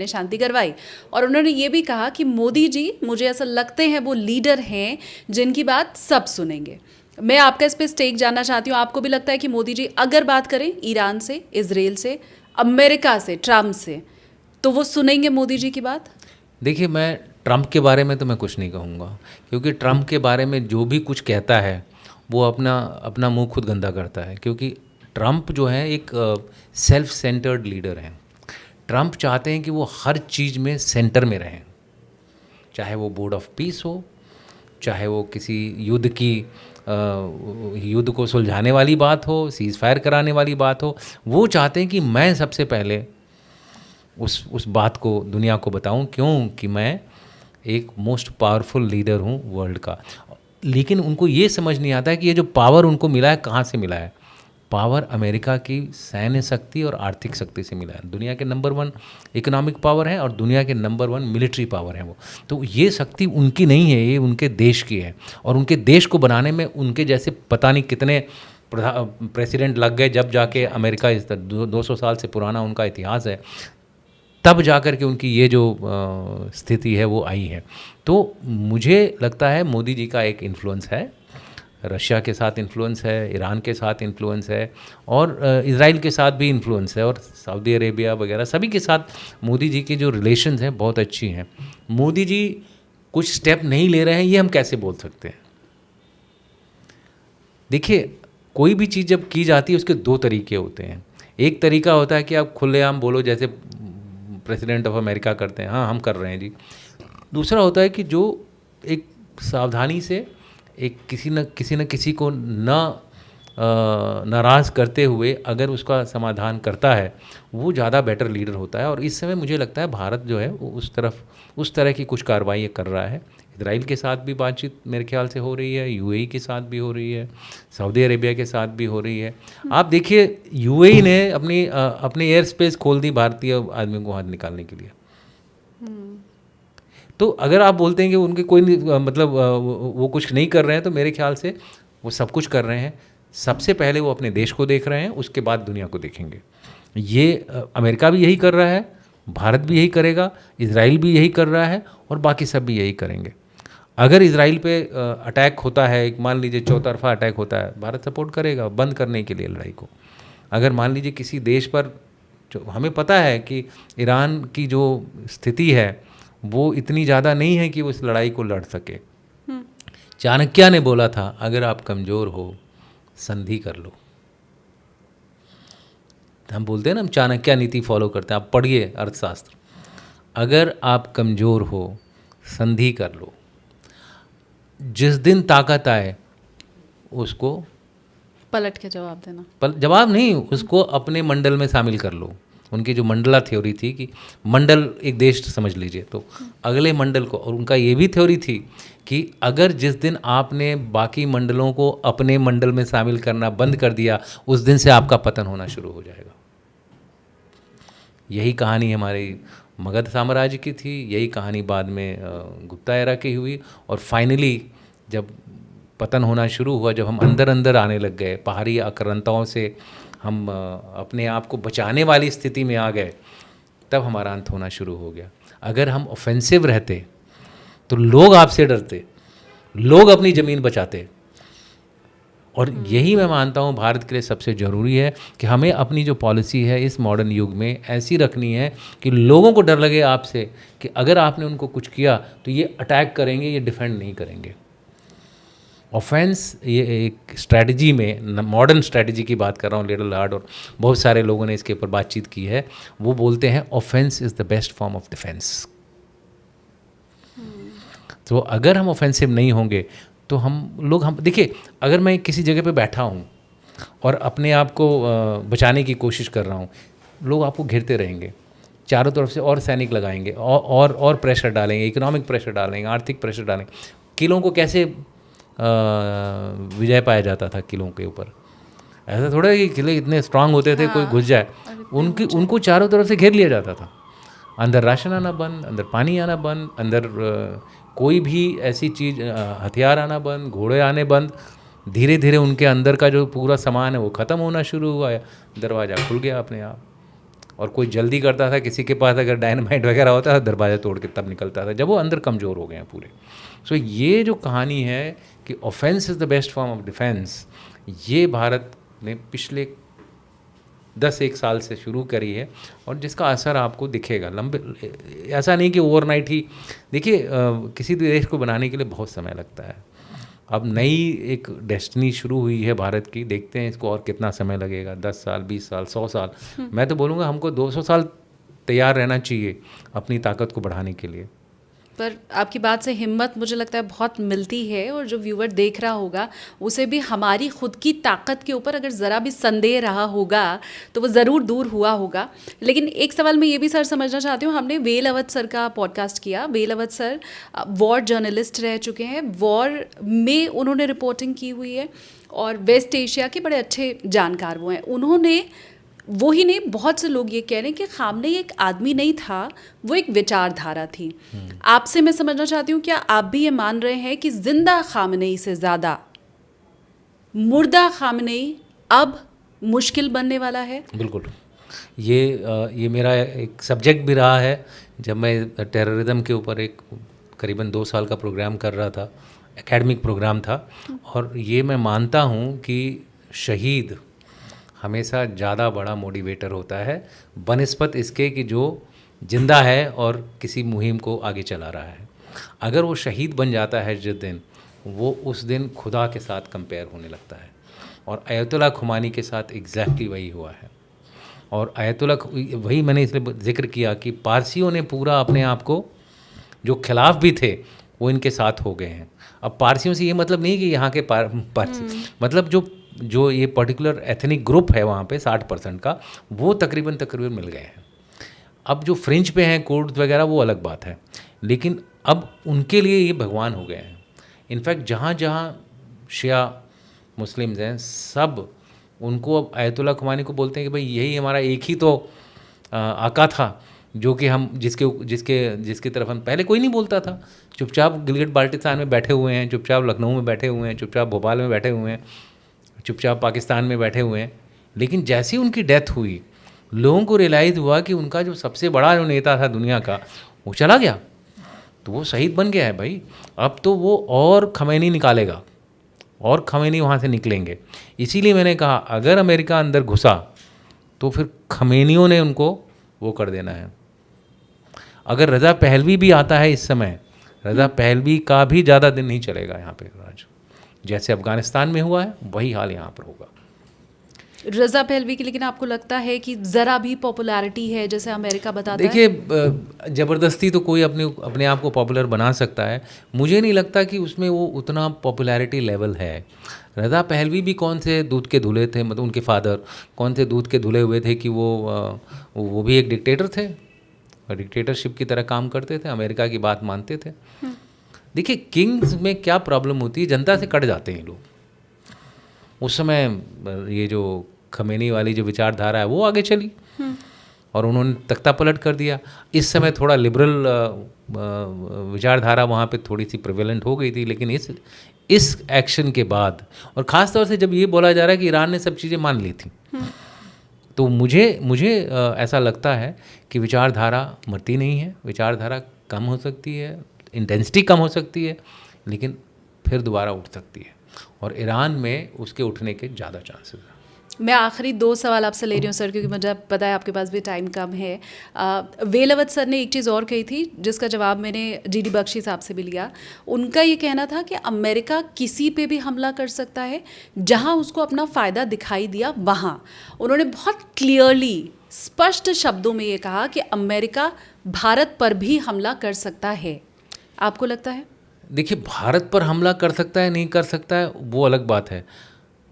शांति करवाई। और उन्होंने ये भी कहा कि मोदी जी, मुझे ऐसा लगते हैं वो लीडर हैं जिनकी बात सब सुनेंगे। मैं आपका इस पर स्टेक जानना चाहती हूँ, आपको भी लगता है कि मोदी जी अगर बात करें ईरान से, इजराइल से, अमेरिका से, ट्रम्प से, तो वो सुनेंगे मोदी जी की बात? देखिए, मैं ट्रम्प के बारे में तो मैं कुछ नहीं कहूँगा, क्योंकि ट्रम्प के बारे में जो भी कुछ कहता है वो अपना मुंह खुद गंदा करता है। क्योंकि ट्रम्प जो है एक सेल्फ सेंटर्ड लीडर हैं। ट्रम्प चाहते हैं कि वो हर चीज़ में सेंटर में रहें, चाहे वो बोर्ड ऑफ पीस हो, चाहे वो किसी युद्ध को सुलझाने वाली बात हो, सीज़ फायर कराने वाली बात हो। वो चाहते हैं कि मैं सबसे पहले उस बात को दुनिया को बताऊं, क्योंकि मैं एक मोस्ट पावरफुल लीडर हूं वर्ल्ड का। लेकिन उनको ये समझ नहीं आता है कि ये जो पावर उनको मिला है कहाँ से मिला है। पावर अमेरिका की सैन्य शक्ति और आर्थिक शक्ति से मिला है। दुनिया के नंबर 1 इकोनॉमिक पावर है और दुनिया के नंबर 1 मिलिट्री पावर है वो। तो ये शक्ति उनकी नहीं है, ये उनके देश की है। और उनके देश को बनाने में उनके जैसे पता नहीं कितने प्रेसिडेंट लग गए, जब जाके अमेरिका 200 साल से पुराना उनका इतिहास है, तब जाकर के उनकी ये जो स्थिति है वो आई है। तो मुझे लगता है मोदी जी का एक इन्फ्लुएंस है, रशिया के साथ इन्फ्लुएंस है, ईरान के साथ इन्फ्लुएंस है, और इजराइल के साथ भी इन्फ्लुएंस है, और सऊदी अरेबिया वगैरह सभी के साथ मोदी जी की जो रिलेशंस हैं बहुत अच्छी हैं। मोदी जी कुछ स्टेप नहीं ले रहे हैं, ये हम कैसे बोल सकते हैं? देखिए, कोई भी चीज़ जब की जाती है उसके 2 तरीके होते हैं। एक तरीका होता है कि आप खुलेआम बोलो, जैसे प्रेसिडेंट ऑफ अमेरिका करते हैं, हाँ हम कर रहे हैं जी। दूसरा होता है कि जो एक सावधानी से एक किसी न किसी को नाराज़ करते हुए अगर उसका समाधान करता है, वो ज़्यादा बेटर लीडर होता है। और इस समय मुझे लगता है भारत जो है वो उस तरह की कुछ कार्रवाई कर रहा है। इजराइल के साथ भी बातचीत मेरे ख्याल से हो रही है, यूएई के साथ भी हो रही है, सऊदी अरेबिया के साथ भी हो रही है। आप देखिए, यूएई ने अपनी एयर स्पेस खोल दी भारतीय आदमियों को हाथ निकालने के लिए। तो अगर आप बोलते हैं कि उनके कोई मतलब वो कुछ नहीं कर रहे हैं, तो मेरे ख्याल से वो सब कुछ कर रहे हैं। सबसे पहले वो अपने देश को देख रहे हैं, उसके बाद दुनिया को देखेंगे। ये अमेरिका भी यही कर रहा है, भारत भी यही करेगा, इजराइल भी यही कर रहा है, और बाकी सब भी यही करेंगे। अगर इजराइल पे अटैक होता है, एक मान लीजिए चौतरफा अटैक होता है, भारत सपोर्ट करेगा बंद करने के लिए लड़ाई को। अगर मान लीजिए किसी देश पर, जो हमें पता है कि ईरान की जो स्थिति है वो इतनी ज़्यादा नहीं है कि वो इस लड़ाई को लड़ सके। चाणक्य ने बोला था, अगर आप कमज़ोर हो संधि कर लो। हम बोलते हैं ना, हम चाणक्य नीति फॉलो करते हैं, आप पढ़िए अर्थशास्त्र। अगर आप कमज़ोर हो संधि कर लो, जिस दिन ताकत आए उसको पलट के जवाब देना, जवाब नहीं, उसको अपने मंडल में शामिल कर लो। उनकी जो मंडला थ्योरी थी कि मंडल एक देश समझ लीजिए, तो अगले मंडल को, और उनका ये भी थ्योरी थी कि अगर जिस दिन आपने बाकी मंडलों को अपने मंडल में शामिल करना बंद कर दिया, उस दिन से आपका पतन होना शुरू हो जाएगा। यही कहानी हमारी मगध साम्राज्य की थी, यही कहानी बाद में गुप्ता एरा की हुई, और फाइनली जब पतन होना शुरू हुआ, जब हम अंदर अंदर आने लग गए, पहाड़ी आक्रांताओं से हम अपने आप को बचाने वाली स्थिति में आ गए, तब हमारा अंत होना शुरू हो गया। अगर हम ऑफेंसिव रहते तो लोग आपसे डरते, लोग अपनी ज़मीन बचाते। और यही मैं मानता हूँ भारत के लिए सबसे ज़रूरी है कि हमें अपनी जो पॉलिसी है इस मॉडर्न युग में ऐसी रखनी है कि लोगों को डर लगे आपसे कि अगर आपने उनको कुछ किया तो ये अटैक करेंगे, ये डिफेंड नहीं करेंगे। ऑफेंस, ये एक स्ट्रैटेजी में, मॉडर्न स्ट्रैटेजी की बात कर रहा हूँ, लिटिल हार्ड, और बहुत सारे लोगों ने इसके ऊपर बातचीत की है, वो बोलते हैं offence is the best form of defence. तो अगर हम ऑफेंसिव नहीं होंगे तो हम देखिए, अगर मैं किसी जगह पे बैठा हूँ और अपने आप को बचाने की कोशिश कर रहा हूँ, लोग आपको घेरते रहेंगे, चारों तरफ से और सैनिक लगाएंगे, और प्रेशर डालेंगे, इकोनॉमिक प्रेशर डालेंगे, आर्थिक प्रेशर डालेंगे। किलों को कैसे विजय पाया जाता था किलों के ऊपर? ऐसा थोड़ा है कि किले इतने स्ट्रांग होते थे कोई घुस जाए, उनको चारों तरफ से घेर लिया जाता था। अंदर राशन आना बंद, अंदर पानी आना बंद, अंदर कोई भी ऐसी चीज़, हथियार आना बंद, घोड़े आने बंद। धीरे धीरे उनके अंदर का जो पूरा सामान है वो ख़त्म होना शुरू हुआ है, दरवाज़ा खुल गया अपने आप। और कोई जल्दी करता था, किसी के पास अगर डायनामाइट वगैरह होता था, दरवाज़ा तोड़ के तब निकलता था, जब वो अंदर कमज़ोर हो गए हैं पूरे। सो ये जो कहानी है कि offence is the best form of defence, ये भारत ने पिछले 10-1 साल से शुरू करी है, और जिसका असर आपको दिखेगा लंबे, ऐसा नहीं कि ओवरनाइट ही। देखिए, किसी देश को बनाने के लिए बहुत समय लगता है। अब नई एक डेस्टिनी शुरू हुई है भारत की, देखते हैं इसको और कितना समय लगेगा, 10 साल, 20 साल, 100 साल। मैं तो बोलूँगा हमको 200 साल तैयार रहना चाहिए अपनी ताकत को बढ़ाने के लिए। पर आपकी बात से हिम्मत मुझे लगता है बहुत मिलती है, और जो व्यूअर देख रहा होगा उसे भी हमारी खुद की ताकत के ऊपर अगर ज़रा भी संदेह रहा होगा तो वो ज़रूर दूर हुआ होगा। लेकिन एक सवाल मैं ये भी सर समझना चाहती हूँ, हमने वेल अवध सर का पॉडकास्ट किया। Well Awadh sir war journalist रह चुके हैं, वॉर में उन्होंने रिपोर्टिंग की हुई है, और वेस्ट एशिया के बड़े अच्छे जानकार वो हैं। उन्होंने, वो ही नहीं, बहुत से लोग ये कह रहे हैं कि खामनेई एक आदमी नहीं था, वो एक विचारधारा थी। आपसे मैं समझना चाहती हूँ, क्या आप भी ये मान रहे हैं कि जिंदा खामनेई से ज़्यादा मुर्दा खामनेई अब मुश्किल बनने वाला है? बिल्कुल, ये मेरा एक सब्जेक्ट भी रहा है। जब मैं टेररिज्म के ऊपर एक करीबन 2 साल का प्रोग्राम कर रहा था, एकेडमिक प्रोग्राम था, और ये मैं मानता हूँ कि शहीद हमेशा ज़्यादा बड़ा मोटिवेटर होता है बनिस्बत इसके कि जो जिंदा है और किसी मुहिम को आगे चला रहा है। अगर वो शहीद बन जाता है जिस दिन, वो उस दिन खुदा के साथ कंपेयर होने लगता है, और अयतुल्ला खुमानी के साथ एग्जैक्टली वही हुआ है। और अयतुल्ला, वही मैंने इसलिए जिक्र किया कि पारसियों ने पूरा अपने आप को, जो खिलाफ भी थे वो इनके साथ हो गए हैं। अब पारसियों से ये मतलब नहीं कि यहाँ के पारसी, मतलब जो ये पर्टिकुलर एथनिक ग्रुप है वहाँ पे 60% का, वो तकरीबन मिल गए हैं। अब जो फ्रेंच पे हैं, कुर्द वगैरह, वो अलग बात है, लेकिन अब उनके लिए ये भगवान हो गए हैं। इनफैक्ट जहाँ जहाँ शिया मुस्लिम्स हैं, सब उनको अब अयतुल्ला खुमानी को बोलते हैं कि भाई यही हमारा एक ही तो आका था, जो कि हम जिसकी तरफ हम, पहले कोई नहीं बोलता था। चुपचाप गिलगित बाल्टिस्तान में बैठे हुए हैं, चुपचाप लखनऊ में बैठे हुए हैं, चुपचाप भोपाल में बैठे हुए हैं, चुपचाप पाकिस्तान में बैठे हुए हैं। लेकिन जैसे ही उनकी डेथ हुई, लोगों को रियलाइज़ हुआ कि उनका जो सबसे बड़ा जो नेता था दुनिया का, वो चला गया। तो वो शहीद बन गया है भाई। अब तो वो और खमैनी निकालेगा और खमैनी वहाँ से निकलेंगे। इसीलिए मैंने कहा अगर अमेरिका अंदर घुसा तो फिर खमैनियों ने उनको वो कर देना है। अगर रज़ा पहलवी भी आता है इस समय, रज़ा पहलवी का भी ज़्यादा दिन नहीं चलेगा यहाँ पे राज। जैसे अफ़गानिस्तान में हुआ है वही हाल यहाँ पर होगा। रज़ा पहलवी की लेकिन आपको लगता है कि ज़रा भी पॉपुलैरिटी है जैसे अमेरिका बताता है? देखिए ज़बरदस्ती तो कोई अपने आप को पॉपुलर बना सकता है, मुझे नहीं लगता कि उसमें वो उतना पॉपुलैरिटी लेवल है। रज़ा पहलवी भी कौन से दूध के धुले थे, मतलब उनके फादर कौन से दूध के धुले हुए थे कि वो भी एक डिक्टेटर थे और डिक्टेटरशिप की तरह काम करते थे, अमेरिका की बात मानते थे। देखिए किंग्स में क्या प्रॉब्लम होती है, जनता से कट जाते हैं लोग। उस समय ये जो खमैनी वाली जो विचारधारा है वो आगे चली और उन्होंने तख्ता पलट कर दिया। इस समय थोड़ा लिबरल विचारधारा वहाँ पे थोड़ी सी प्रिवेलेंट हो गई थी, लेकिन इस एक्शन के बाद और ख़ास तौर से जब ये बोला जा रहा है कि ईरान ने सब चीज़ें मान ली थी, तो मुझे ऐसा लगता है कि विचारधारा मरती नहीं है, विचारधारा कम हो सकती है, इंटेंसिटी कम हो सकती है, लेकिन फिर दोबारा उठ सकती है और ईरान में उसके उठने के ज़्यादा चांसेस हैं। मैं आखिरी 2 सवाल आपसे ले रही हूँ सर, क्योंकि मुझे पता है आपके पास भी टाइम कम है। वेलावत सर ने एक चीज़ और कही थी जिसका जवाब मैंने जीडी बख्शी साहब से भी लिया। उनका ये कहना था कि अमेरिका किसी पे भी हमला कर सकता है जहाँ उसको अपना फ़ायदा दिखाई दिया वहाँ। उन्होंने बहुत क्लियरली स्पष्ट शब्दों में ये कहा कि अमेरिका भारत पर भी हमला कर सकता है। आपको लगता है? देखिए भारत पर हमला कर सकता है नहीं कर सकता है वो अलग बात है,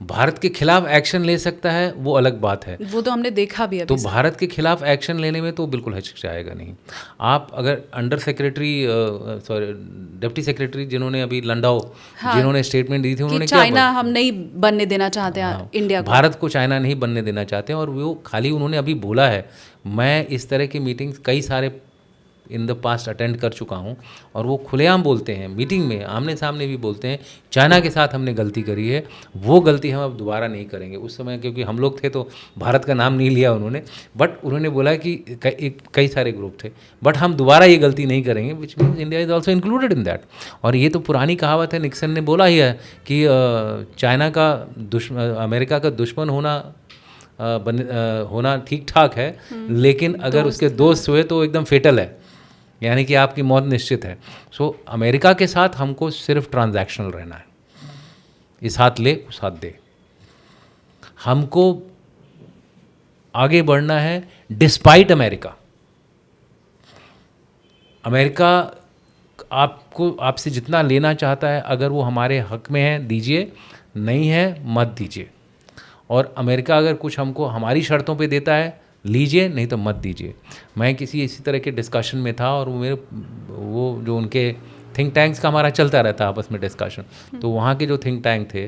भारत के खिलाफ एक्शन ले सकता है वो अलग बात है। वो तो हमने देखा भी अभी। तो भारत के खिलाफ एक्शन लेने में तो बिल्कुल हिचकिचाएगा नहीं। आप अगर अंडर सेक्रेटरी डिप्टी सेक्रेटरी जिन्होंने अभी लंडाओ जिन्होंने स्टेटमेंट दी थी, उन्होंने क्या चाइना हम नहीं बनने देना चाहते हैं इंडिया को, भारत को चाइना नहीं बनने देना चाहते हैं। और वो खाली उन्होंने अभी बोला है, मैं इस तरह की मीटिंग्स कई सारे इन द पास्ट अटेंड कर चुका हूँ और वो खुलेआम बोलते हैं, मीटिंग में आमने सामने भी बोलते हैं, चाइना के साथ हमने गलती करी है, वो गलती हम अब दोबारा नहीं करेंगे। उस समय क्योंकि हम लोग थे तो भारत का नाम नहीं लिया उन्होंने, बट उन्होंने बोला कि कई सारे ग्रुप थे, बट हम दोबारा ये गलती नहीं करेंगे, which means India is also included in that. और ये तो पुरानी कहावत है, निक्सन ने बोला ही है कि चाइना का अमेरिका का दुश्मन होना ठीक ठाक है, लेकिन अगर उसके दोस्त हुए तो एकदम फेटल है, यानी कि आपकी मौत निश्चित है। सो अमेरिका के साथ हमको सिर्फ ट्रांजैक्शनल रहना है, इस हाथ ले उस हाथ दे। हमको आगे बढ़ना है डिस्पाइट अमेरिका। अमेरिका आपसे जितना लेना चाहता है, अगर वो हमारे हक में है दीजिए, नहीं है मत दीजिए। और अमेरिका अगर कुछ हमको हमारी शर्तों पे देता है लीजिए, नहीं तो मत दीजिए। मैं किसी इसी तरह के डिस्कशन में था और वो जो उनके थिंक टैंक्स का हमारा चलता रहता है आपस में डिस्कशन, तो वहाँ के जो थिंक टैंक थे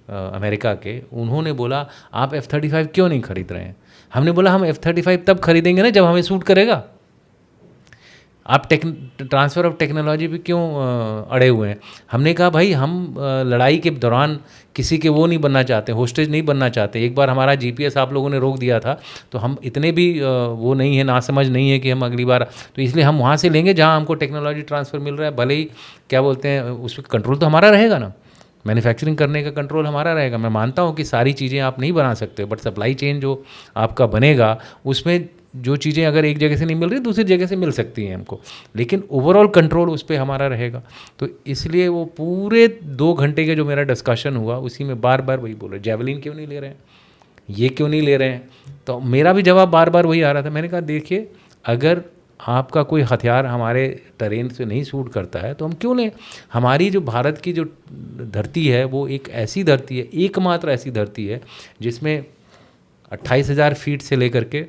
अमेरिका के, उन्होंने बोला आप F-35 क्यों नहीं खरीद रहे हैं। हमने बोला हम F-35 तब खरीदेंगे ना जब हमें सूट करेगा। आप ट्रांसफ़र ऑफ टेक्नोलॉजी पे क्यों अड़े हुए हैं। हमने कहा भाई हम लड़ाई के दौरान किसी के वो नहीं बनना चाहते, होस्टेज नहीं बनना चाहते। एक बार हमारा GPS आप लोगों ने रोक दिया था, तो हम इतने भी वो नहीं है, नासमझ नहीं है कि हम अगली बार, तो इसलिए हम वहाँ से लेंगे जहाँ हमको टेक्नोलॉजी ट्रांसफ़र मिल रहा है। भले ही क्या बोलते हैं उस पर कंट्रोल तो हमारा रहेगा ना, मैन्युफैक्चरिंग करने का कंट्रोल हमारा रहेगा। मैं मानता हूँ कि सारी चीज़ें आप नहीं बना सकते, बट सप्लाई चेन जो आपका बनेगा उसमें जो चीज़ें अगर एक जगह से नहीं मिल रही दूसरी जगह से मिल सकती हैं हमको, लेकिन ओवरऑल कंट्रोल उस पर हमारा रहेगा। तो इसलिए वो पूरे 2 घंटे के जो मेरा डिस्कशन हुआ उसी में बार बार वही बोल रहे, जेवलिन क्यों नहीं ले रहे हैं, ये क्यों नहीं ले रहे हैं। तो मेरा भी जवाब बार बार वही आ रहा था। मैंने कहा देखिए अगर आपका कोई हथियार हमारे टेरेन से नहीं सूट करता है तो हम क्यों लें। हमारी जो भारत की जो धरती है वो एक ऐसी धरती है, एकमात्र ऐसी धरती है जिसमें 28,000 फीट से लेकर के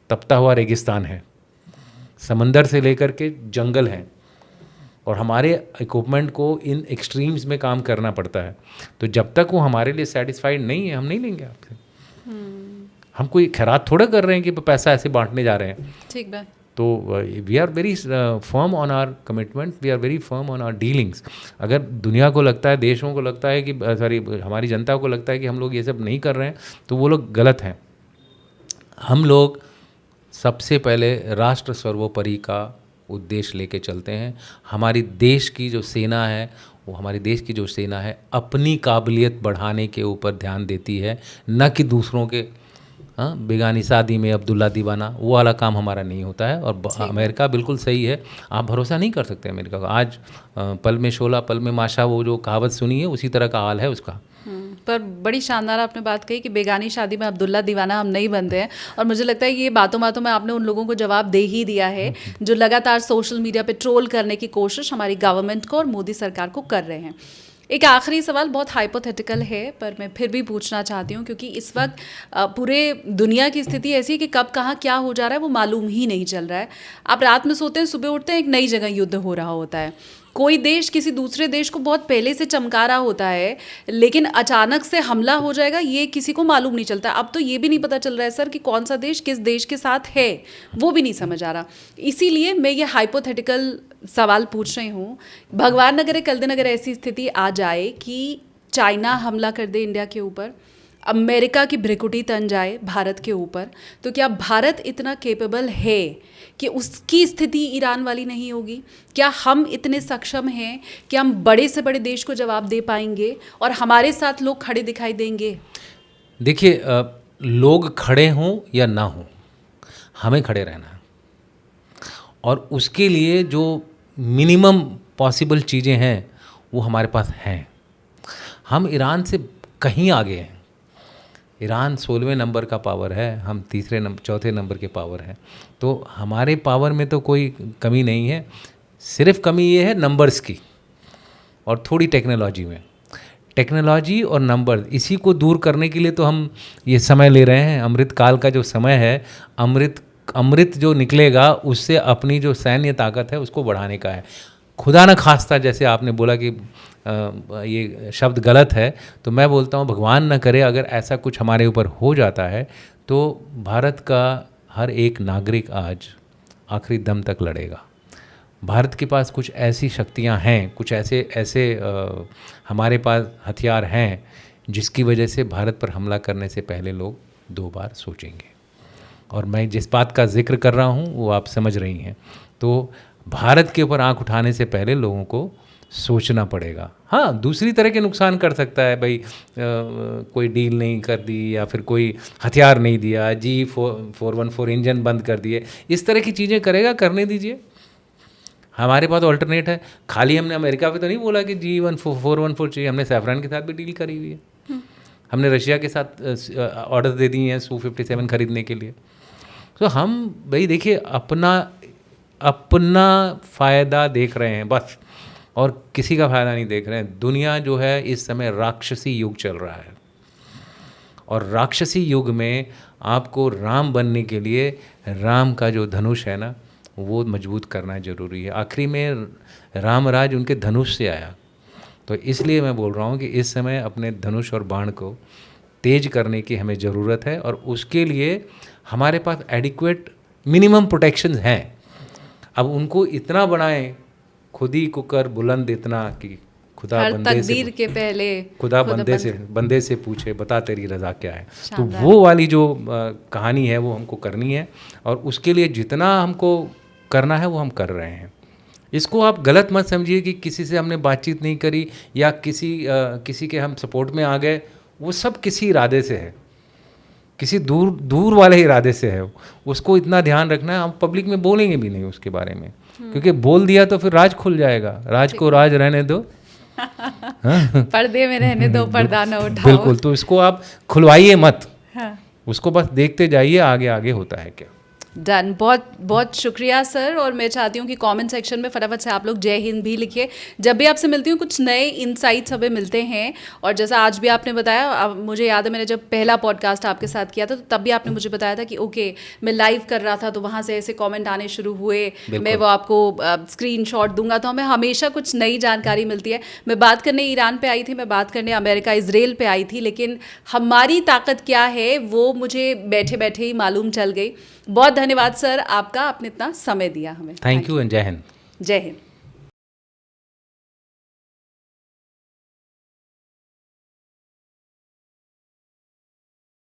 तपता हुआ रेगिस्तान है, समंदर से लेकर के जंगल हैं, और हमारे इक्विपमेंट को इन एक्सट्रीम्स में काम करना पड़ता है। तो जब तक वो हमारे लिए सेटिस्फाइड नहीं है हम नहीं लेंगे आपसे। हम कोई खैरात थोड़ा कर रहे हैं कि पैसा ऐसे बांटने जा रहे हैं। ठीक है। तो we are very firm on our commitment, we are very firm on our dealings. अगर दुनिया को लगता है, देशों को लगता है कि हमारी जनता को लगता है कि हम लोग ये सब नहीं कर रहे हैं, तो वो लोग गलत हैं। हम लोग सबसे पहले राष्ट्र सर्वोपरि का उद्देश्य लेके चलते हैं। हमारी देश की जो सेना है वो हमारे देश की जो सेना है अपनी काबिलियत बढ़ाने के ऊपर ध्यान देती है, न कि दूसरों के बेगानी शादी में अब्दुल्ला दीवाना, वो वाला काम हमारा नहीं होता है। और अमेरिका बिल्कुल सही है, आप भरोसा नहीं कर सकते अमेरिका का। आज पल में शोला पल में माशा, वो जो कहावत सुनी है उसी तरह का हाल है उसका। पर बड़ी शानदार आपने बात कही कि बेगानी शादी में अब्दुल्ला दीवाना हम नहीं बनते हैं, और मुझे लगता है कि ये बातों बातों में आपने उन लोगों को जवाब दे ही दिया है जो लगातार सोशल मीडिया पे ट्रोल करने की कोशिश हमारी गवर्नमेंट को और मोदी सरकार को कर रहे हैं। एक आखिरी सवाल बहुत हाइपोथेटिकल है, पर मैं फिर भी पूछना चाहती हूँ, क्योंकि इस वक्त पूरे दुनिया की स्थिति ऐसी है कि कब कहाँ क्या हो जा रहा है वो मालूम ही नहीं चल रहा है। आप रात में सोते हैं, सुबह उठते हैं, एक नई जगह युद्ध हो रहा होता है। कोई देश किसी दूसरे देश को बहुत पहले से चमका रहा होता है, लेकिन अचानक से हमला हो जाएगा ये किसी को मालूम नहीं चलता। अब तो ये भी नहीं पता चल रहा है सर कि कौन सा देश किस देश के साथ है, वो भी नहीं समझ आ रहा। इसीलिए मैं ये हाइपोथेटिकल सवाल पूछ रही हूँ, भगवान न करे कल दिन अगर ऐसी स्थिति आ जाए कि चाइना हमला कर दे इंडिया के ऊपर, अमेरिका की भ्रिकुटी तन जाए भारत के ऊपर, तो क्या भारत इतना केपेबल है कि उसकी स्थिति ईरान वाली नहीं होगी? क्या हम इतने सक्षम हैं कि हम बड़े से बड़े देश को जवाब दे पाएंगे और हमारे साथ लोग खड़े दिखाई देंगे? देखिए, लोग खड़े हों या ना हों, हमें खड़े रहना है, और उसके लिए जो मिनिमम पॉसिबल चीज़ें हैं वो हमारे पास हैं। हम ईरान से कहीं आगे हैं। ईरान 16वें नंबर का पावर है, हम चौथे नंबर के पावर हैं। तो हमारे पावर में तो कोई कमी नहीं है, सिर्फ कमी ये है नंबर्स की और थोड़ी टेक्नोलॉजी में। टेक्नोलॉजी और नंबर, इसी को दूर करने के लिए तो हम ये समय ले रहे हैं। अमृत काल का जो समय है, अमृत जो निकलेगा उससे अपनी जो सैन्य ताकत है उसको बढ़ाने का है। खुदा न खास्ता, जैसे आपने बोला कि ये शब्द गलत है, तो मैं बोलता हूँ भगवान न करे अगर ऐसा कुछ हमारे ऊपर हो जाता है तो भारत का हर एक नागरिक आज आखिरी दम तक लड़ेगा। भारत के पास कुछ ऐसी शक्तियाँ हैं, कुछ ऐसे हमारे पास हथियार हैं जिसकी वजह से भारत पर हमला करने से पहले लोग 2 बार सोचेंगे। और मैं जिस बात का जिक्र कर रहा हूँ वो आप समझ रही हैं। तो भारत के ऊपर आंख उठाने से पहले लोगों को सोचना पड़ेगा। हाँ, दूसरी तरह के नुकसान कर सकता है, भाई कोई डील नहीं कर दी या फिर कोई हथियार नहीं दिया, G414 इंजन बंद कर दिए, इस तरह की चीज़ें करेगा, करने दीजिए। हमारे पास ऑल्टरनेट है। खाली हमने अमेरिका पे तो नहीं बोला कि G414 चाहिए, हमने सैफरान के साथ भी डील करी हुई है। हमने रशिया के साथ ऑर्डर दे दिए हैं Su-57 खरीदने के लिए। तो हम भाई देखिए अपना फ़ायदा देख रहे हैं बस, और किसी का फ़ायदा नहीं देख रहे हैं। दुनिया जो है इस समय राक्षसी युग चल रहा है, और राक्षसी युग में आपको राम बनने के लिए राम का जो धनुष है ना वो मजबूत करना ज़रूरी है। आखिरी में रामराज उनके धनुष से आया, तो इसलिए मैं बोल रहा हूँ कि इस समय अपने धनुष और बाण को तेज करने की हमें ज़रूरत है, और उसके लिए हमारे पास एडिक्वेट मिनिमम प्रोटेक्शन हैं। अब उनको इतना बनाएं, खुद ही को कर बुलंद इतना कि खुदा बंदे से पूछे बता तेरी रज़ा क्या है। तो वो वाली जो कहानी है वो हमको करनी है, और उसके लिए जितना हमको करना है वो हम कर रहे हैं। इसको आप गलत मत समझिए कि किसी से हमने बातचीत नहीं करी या किसी के हम सपोर्ट में आ गए। वो सब किसी इरादे से है, किसी दूर वाले इरादे से है। उसको इतना ध्यान रखना है, हम पब्लिक में बोलेंगे भी नहीं उसके बारे में, क्योंकि बोल दिया तो फिर राज खुल जाएगा। राज को राज रहने दो, पर्दे में रहने दो, पर्दा न उठाओ। बिल्कुल, तो इसको आप खुलवाइए मत, उसको बस देखते जाइए आगे आगे होता है क्या। डन, बहुत बहुत शुक्रिया सर। और मैं चाहती हूँ कि कमेंट सेक्शन में फटाफट से आप लोग जय हिंद भी लिखिए। जब भी आपसे मिलती हूँ कुछ नए इनसाइट्स हमें मिलते हैं, और जैसा आज भी आपने बताया, मुझे याद है मैंने जब पहला पॉडकास्ट आपके साथ किया था तो तब भी आपने मुझे बताया था कि ओके मैं लाइव कर रहा था तो वहाँ से ऐसे कॉमेंट आने शुरू हुए, मैं वो आपको स्क्रीनशॉट दूंगा। तो हमें हमेशा कुछ नई जानकारी मिलती है। मैं बात करने ईरान पे आई थी, मैं बात करने अमेरिका इजराइल पे आई थी, लेकिन हमारी ताकत क्या है वो मुझे बैठे बैठे ही मालूम चल गई। बहुत धन्यवाद सर आपका, आपने इतना समय दिया हमें। थैंक यू एंड जय हिंद। जय हिंद।